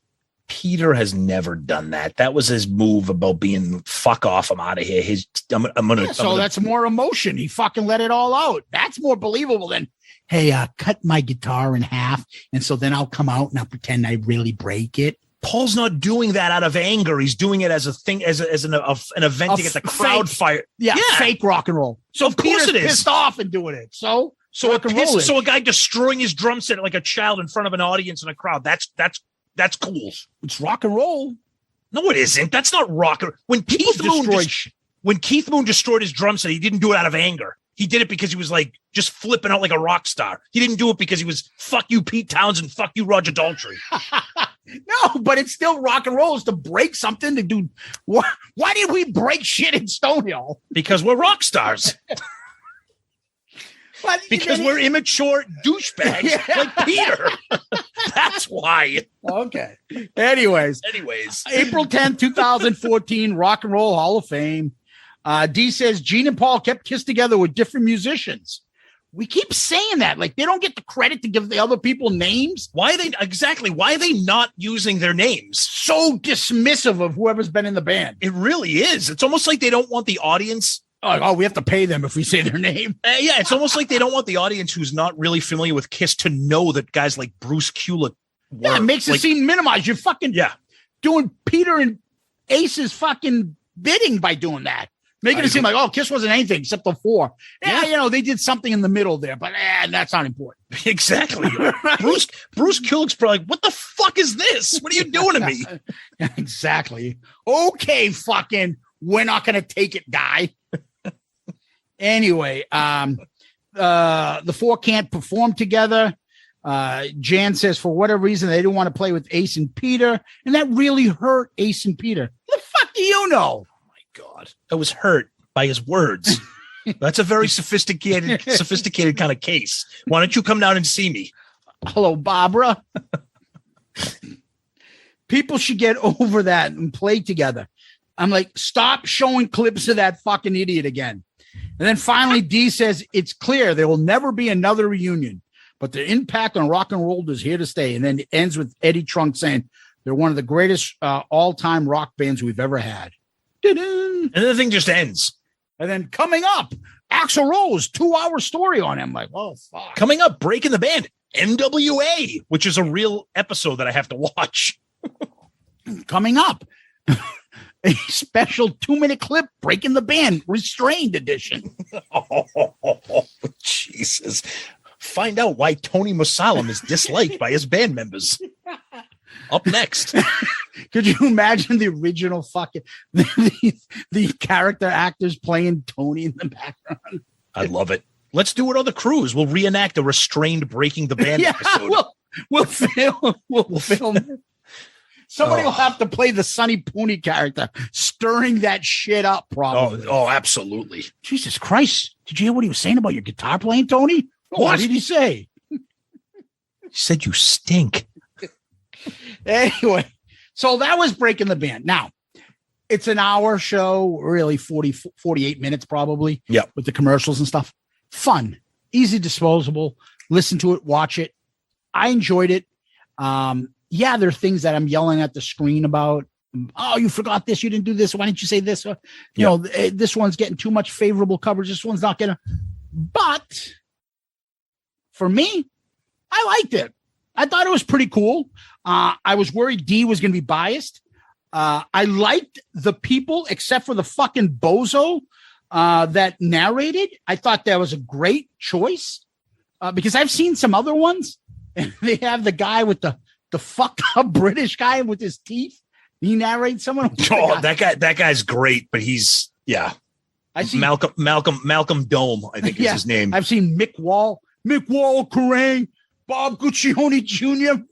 Peter has never done that. That was his move about being fuck off. I'm out of here. That's more emotion. He fucking let it all out. That's more believable than, hey, cut my guitar in half, and so then I'll come out and I'll pretend I really break it. Paul's not doing that out of anger. He's doing it as a thing, as an event to get the crowd fired. Yeah, fake rock and roll. So of course Peter's it is. pissed off and doing it. So a guy destroying his drum set like a child in front of an audience and a crowd. That's cool. It's rock and roll. No, it isn't. That's not rock. When Keith Moon destroyed his drum set, he didn't do it out of anger. He did it because he was like just flipping out like a rock star. He didn't do it because he was fuck you, Pete Townsend, fuck you, Roger Daltrey. No, but it's still rock and roll. Is to break something to do. Why did we break shit in Stonehill? Because we're rock stars. Because we're immature douchebags like Peter. That's why. Okay. Anyways. April 10th, 2014, Rock and Roll Hall of Fame. Dee says Gene and Paul kept Kiss together with different musicians. We keep saying that. Like, they don't get the credit to give the other people names. Why are they not using their names? So dismissive of whoever's been in the band. It really is. It's almost like they don't want the audience. Oh, we have to pay them if we say their name. Yeah, it's almost like they don't want the audience who's not really familiar with Kiss to know that guys like Bruce Kulick were. Yeah, it makes it seem minimized. You're fucking doing Peter and Ace's fucking bidding by doing that. Making it seem like, Kiss wasn't anything except the four. Yeah, they did something in the middle there, but that's not important. Exactly. Bruce Kulick's probably like, what the fuck is this? What are you doing to me? Exactly. Okay, fucking, we're not going to take it, guy. Anyway, the four can't perform together. Jan says for whatever reason they didn't want to play with Ace and Peter, and that really hurt Ace and Peter. What the fuck do you know? Oh my God, I was hurt by his words. That's a very sophisticated kind of case. Why don't you come down and see me? Hello, Barbara. People should get over that and play together. I'm like, stop showing clips of that fucking idiot again. And then finally, Dee says it's clear there will never be another reunion, but the impact on rock and roll is here to stay. And then it ends with Eddie Trunk saying they're one of the greatest all-time rock bands we've ever had. And then the thing just ends. And then coming up, Axl Rose, 2-hour story on him. Like, oh, fuck. Coming up, Breaking the Band, NWA, which is a real episode that I have to watch. Coming up. A special 2-minute clip, Breaking the Band, Restrained Edition. Oh, Jesus. Find out why Tony Musalem is disliked by his band members. Up next. Could you imagine the original fucking the character actors playing Tony in the background? I love it. Let's do it on the cruise. We'll reenact a Restrained Breaking the Band episode. We'll film. Somebody will have to play the Sonny Pooney character, stirring that shit up, probably. Oh, absolutely. Jesus Christ. Did you hear what he was saying about your guitar playing, Tony? What did he say? He said you stink. Anyway, so that was Breaking the Band. Now, it's an hour show, really 48 minutes probably. Yeah. With the commercials and stuff. Fun, easy disposable. Listen to it, watch it. I enjoyed it. Yeah, there are things that I'm yelling at the screen about. oh, you forgot this, you didn't do this, why didn't you say this? This one's getting too much favorable coverage, this one's not gonna. But for me, I liked it. I thought it was pretty cool. I was worried Dee was gonna be biased. I liked the people except for the fucking bozo that narrated. I thought that was a great choice because I've seen some other ones and they have the guy with the fucked up British guy with his teeth. He narrates someone. Oh, that guy's great, but he's I see Malcolm Dome, I think is his name. I've seen Mick Wall, Kerrang, Bob Guccione Jr.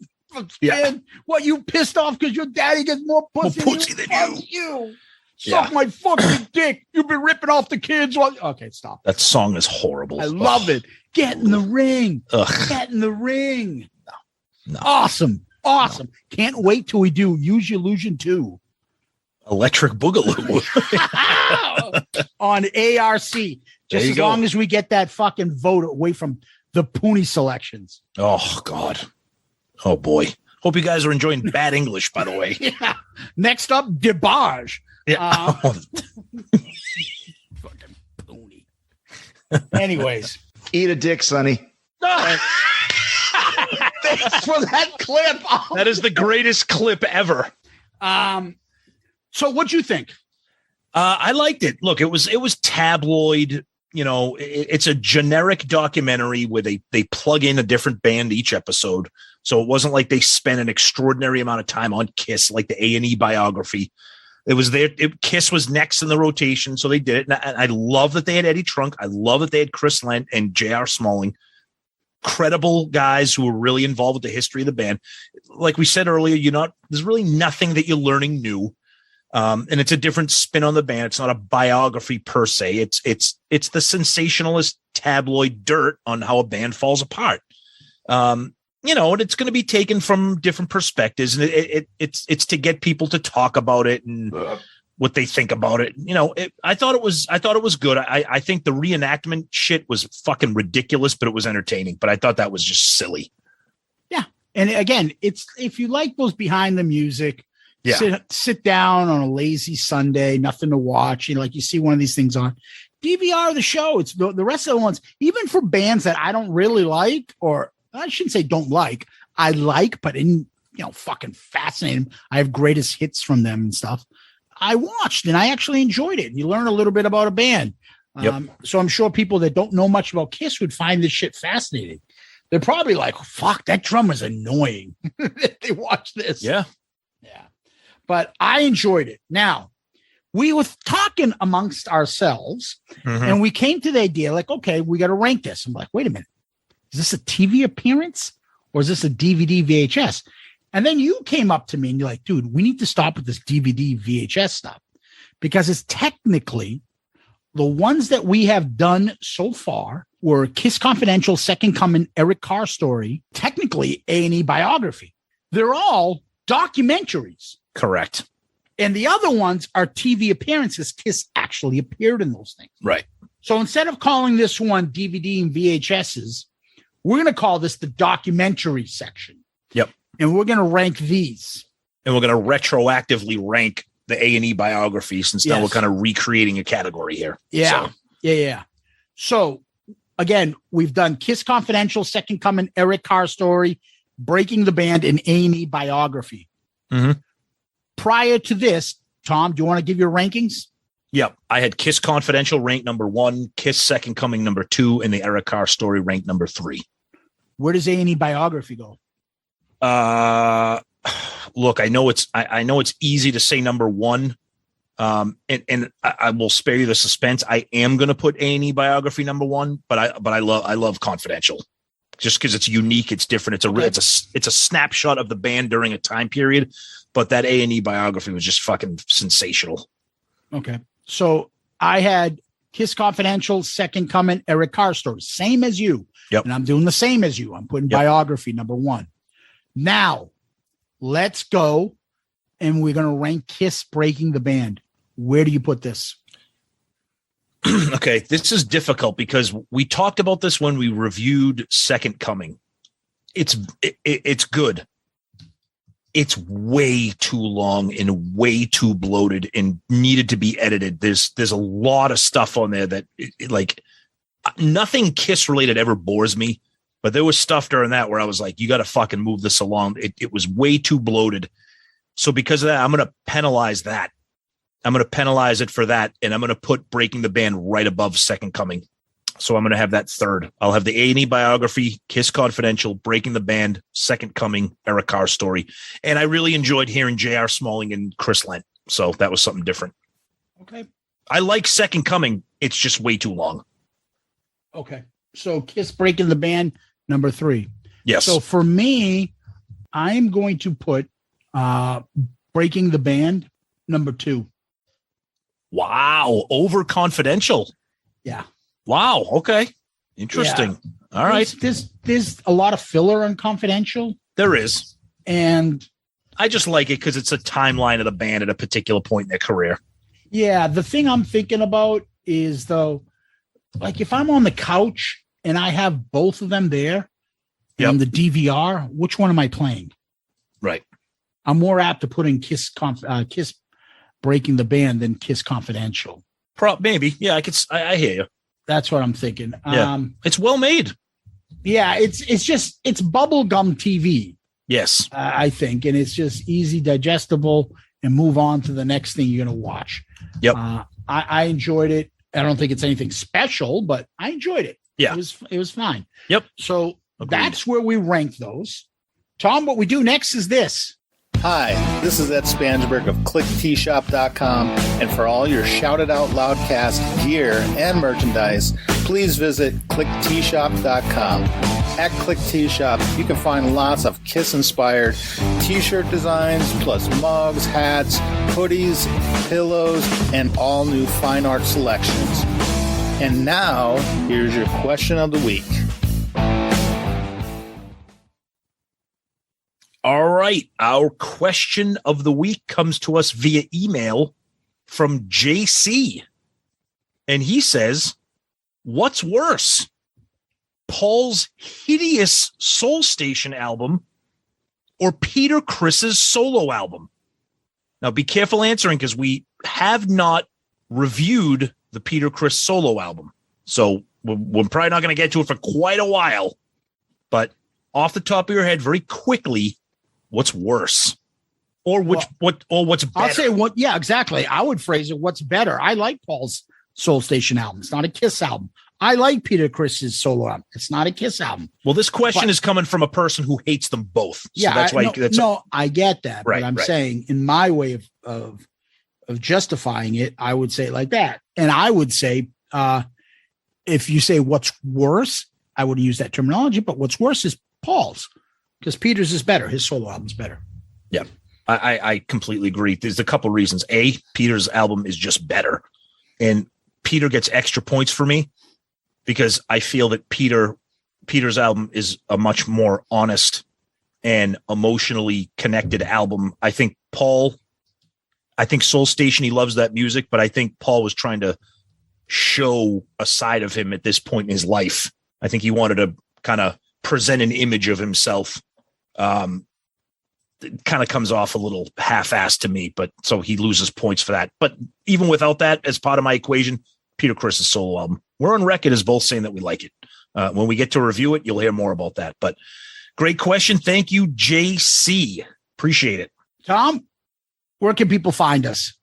Yeah. What, you pissed off because your daddy gets more pussy than you? Suck my fucking dick. You've been ripping off the kids. Okay, stop. That song is horrible. I love it. Get in the ring. Ugh. Get in the ring. No. Awesome. Can't wait till we do Use Your Illusion 2. Electric Boogaloo. On ARC. Just as long as we get that fucking vote away from the Poonie selections. Oh, God. Oh, boy. Hope you guys are enjoying bad English, by the way. Yeah. Next up, DeBarge. Yeah. Fucking Poonie. Anyways. Eat a dick, Sonny. Thanks for that clip. That is the greatest clip ever. So what'd you think? I liked it. Look, it was tabloid. It's a generic documentary where they plug in a different band each episode. So it wasn't like they spent an extraordinary amount of time on Kiss, like the A&E biography. It was there. Kiss was next in the rotation, so they did it. And I love that they had Eddie Trunk. I love that they had Chris Lendt and J.R. Smalling. Credible guys who were really involved with the history of the band. Like we said earlier, there's really nothing that you're learning new. And it's a different spin on the band. It's not a biography per se. It's the sensationalist tabloid dirt on how a band falls apart. And it's going to be taken from different perspectives, and it's to get people to talk about it and what they think about it. I thought it was good. I think the reenactment shit was fucking ridiculous, but it was entertaining. But I thought that was just silly. Yeah, and again, it's if you like those behind the music. Yeah. Sit down on a lazy Sunday, nothing to watch. Like you see one of these things on DVR the show. It's the rest of the ones, even for bands that I don't really like, or I shouldn't say don't like. I like, but fucking fascinating. I have greatest hits from them and stuff. I watched and I actually enjoyed it. You learn a little bit about a band. Yep. So I'm sure people that don't know much about Kiss would find this shit fascinating. They're probably like, fuck, that drummer's annoying. They watch this. Yeah. But I enjoyed it. Now, we were talking amongst ourselves, and we came to the idea, like, okay, we got to rank this. I'm like, wait a minute. Is this a TV appearance or is this a DVD VHS? And then you came up to me and you're like, dude, we need to stop with this DVD VHS stuff because it's technically the ones that we have done so far were Kiss Confidential, Second Coming, Eric Carr Story, technically A&E biography. They're all documentaries. Correct. And the other ones are TV appearances. Kiss actually appeared in those things. Right. So instead of calling this one DVD and VHSs, we're going to call this the documentary section. Yep. And we're going to rank these. And we're going to retroactively rank the A&E biography since now we're kind of recreating a category here. Yeah. So. Yeah. So again, we've done Kiss Confidential, Second Coming, Eric Carr Story, Breaking the Band, and A&E biography. Mm-hmm. Prior to this, Tom, do you want to give your rankings? Yep. I had Kiss Confidential ranked number 1, Kiss Second Coming number 2, and the Eric Carr Story ranked number 3. Where does A&E biography go? Look, I know it's easy to say number 1. And I will spare you the suspense. I am going to put A&E biography number 1, but I love Confidential just because it's unique. It's different. It's a snapshot of the band during a time period. But that A&E biography was just fucking sensational. Okay. So I had Kiss Confidential, Second Coming, Eric Carr Story, same as you. Yep. And I'm doing the same as you. I'm putting biography number 1. Now, let's go. And we're going to rank Kiss Breaking the Band. Where do you put this? Okay. This is difficult because we talked about this when we reviewed Second Coming. It's good. it's way too long and way too bloated and needed to be edited. There's a lot of stuff on there that like nothing Kiss related ever bores me, but there was stuff during that where I was like, you got to fucking move this along. It was way too bloated. So because of that, I'm going to penalize that. I'm going to penalize it for that. And I'm going to put Breaking the Band right above Second Coming. So I'm going to have that third. I'll have the A&E biography, Kiss Confidential, Breaking the Band, Second Coming, Eric Carr story. And I really enjoyed hearing J.R. Smalling and Chris Lendt. So that was something different. Okay. I like Second Coming. It's just way too long. Okay. So Kiss Breaking the Band, number 3. Yes. So for me, I'm going to put Breaking the Band, number 2. Wow. Over Confidential. Yeah. Wow. Okay. Interesting. Yeah. All right. There's a lot of filler on Confidential. There is. And I just like it because it's a timeline of the band at a particular point in their career. Yeah. The thing I'm thinking about is, though, like if I'm on the couch and I have both of them there on the DVR, which one am I playing? Right. I'm more apt to put in Kiss Breaking the Band than Kiss Confidential. Maybe. Yeah, I hear you. That's what I'm thinking. Yeah. It's well made. Yeah, it's bubblegum TV. Yes. I think. And it's just easy, digestible, and move on to the next thing you're going to watch. Yep. I enjoyed it. I don't think it's anything special, but I enjoyed it. Yeah. It was fine. Yep. So Agreed. That's where we rank those. Tom, what we do next is this. Hi, this is Ed Spansberg of ClickTshop.com, and for all your Shouted Out Loudcast gear and merchandise, please visit ClickTshop.com. At ClickTshop, you can find lots of Kiss-inspired t-shirt designs, plus mugs, hats, hoodies, pillows, and all new fine art selections. And now, here's your question of the week. All right. Our question of the week comes to us via email from JC. And he says, what's worse, Paul's hideous Soul Station album or Peter Criss's solo album? Now, be careful answering because we have not reviewed the Peter Criss solo album. So we're probably not going to get to it for quite a while. But off the top of your head, very quickly, what's worse, or what's better? I'll say what. Yeah, exactly. I would phrase it. What's better? I like Paul's Soul Station album. It's not a Kiss album. I like Peter Criss's solo album. It's not a Kiss album. Well, this question is coming from a person who hates them both. So yeah, that's why. I get that. Right, but I'm right. saying in my way of justifying it, I would say it like that. And I would say, if you say what's worse, I would use that terminology. But what's worse is Paul's. Because Peter's is better. His solo album's better. Yeah, I completely agree. There's a couple reasons. A, Peter's album is just better. And Peter gets extra points for me because I feel that Peter's album is a much more honest and emotionally connected album. I think Soul Station, he loves that music, but I think Paul was trying to show a side of him at this point in his life. I think he wanted to kind of present an image of himself. It kind of comes off a little half-assed to me, but so he loses points for that. But even without that as part of my equation, Peter Criss's solo album, we're on record as both saying that we like it. When we get to review it, you'll hear more about that. But great question. Thank you, JC. Appreciate it. Tom, where can people find us?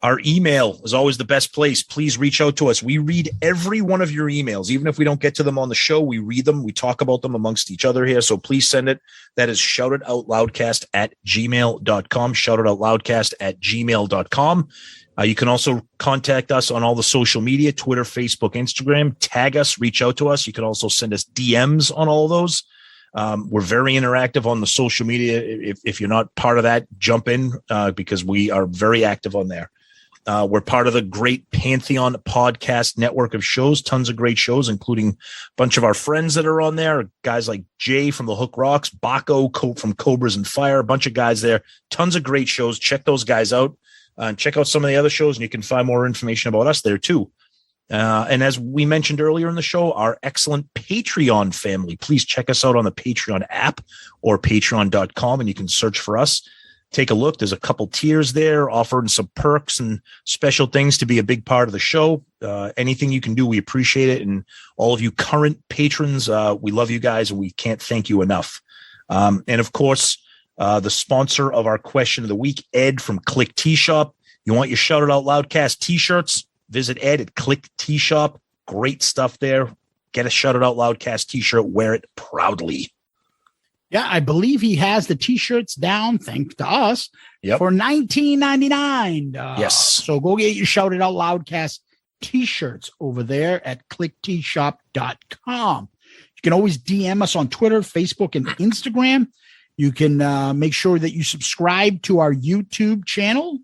Our email is always the best place. Please reach out to us. We read every one of your emails. Even if we don't get to them on the show, we read them. We talk about them amongst each other here. So please send it. That is shoutitoutloudcast@gmail.com. Shoutitoutloudcast@gmail.com. You can also contact us on all the social media, Twitter, Facebook, Instagram. Tag us, reach out to us. You can also send us DMs on all of those. We're very interactive on the social media. If you're not part of that, jump in because we are very active on there. We're part of the great Pantheon podcast network of shows, tons of great shows, including a bunch of our friends that are on there, guys like Jay from the Hook Rocks, Baco from Cobras and Fire, a bunch of guys there, tons of great shows. Check those guys out and check out some of the other shows, and you can find more information about us there too. And as we mentioned earlier in the show, our excellent Patreon family. Please check us out on the Patreon app or patreon.com, and you can search for us. Take a look. There's a couple tiers there offering some perks and special things to be a big part of the show. Anything you can do, we appreciate it. And all of you current patrons, we love you guys, and we can't thank you enough. And of course, the sponsor of our question of the week, Ed from Click T-Shop. You want your Shout It Out Loudcast t-shirts? Visit Ed at Click T-Shop. Great stuff there. Get a Shout It Out Loudcast t-shirt. Wear it proudly. Yeah, I believe he has the T-shirts down, thanks to us, for $19.99. Yes. So go get your Shout It Out Loudcast T-shirts over there at clicktshop.com. You can always DM us on Twitter, Facebook, and Instagram. You can make sure that you subscribe to our YouTube channel.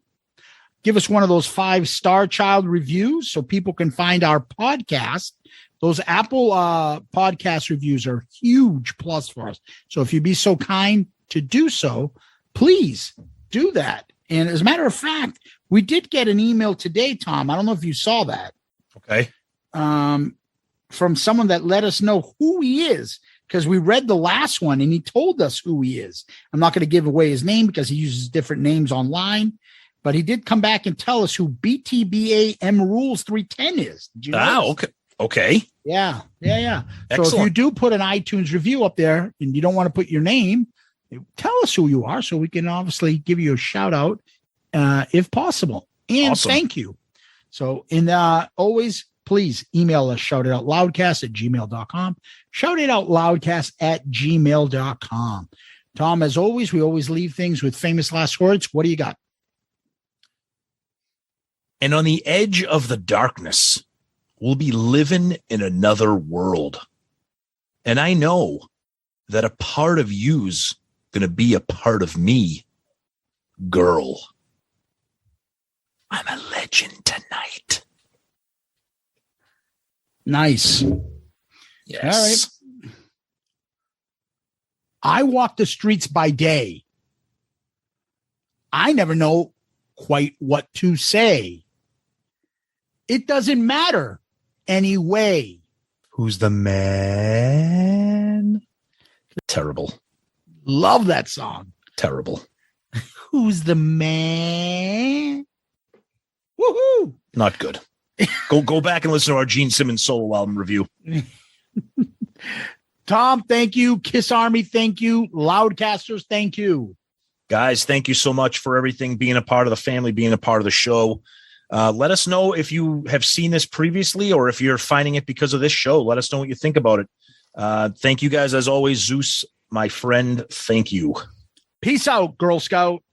Give us one of those 5-star child reviews so people can find our podcast. Those Apple podcast reviews are a huge plus for us. So if you'd be so kind to do so, please do that. And as a matter of fact, we did get an email today, Tom. I don't know if you saw that. Okay. From someone that let us know who he is, because we read the last one and he told us who he is. I'm not going to give away his name because he uses different names online, but he did come back and tell us who BTBAM Rules 310 is. Did you know? Okay. Okay. Yeah. Excellent. So if you do put an iTunes review up there and you don't want to put your name, tell us who you are so we can obviously give you a shout out if possible. And awesome. Thank you. So always, please email us, shoutitoutloudcast@gmail.com, shoutitoutloudcast@gmail.com. Tom, as always, we always leave things with famous last words. What do you got? And on the edge of the darkness, we'll be living in another world. And I know that a part of you's going to be a part of me. Girl, I'm a legend tonight. Nice. Yes. All right. I walk the streets by day. I never know quite what to say. It doesn't matter anyway. Who's the man? Terrible. Love that song. Terrible. Who's the man? Woohoo! Not good. Go back and listen to our Gene Simmons solo album review. Tom, thank you. Kiss Army, thank you. Loudcasters, thank you. Guys, thank you so much for everything, being a part of the family, being a part of the show. Let us know if you have seen this previously or if you're finding it because of this show. Let us know what you think about it. Thank you guys, as always. Zeus, my friend, thank you. Peace out, Girl Scout.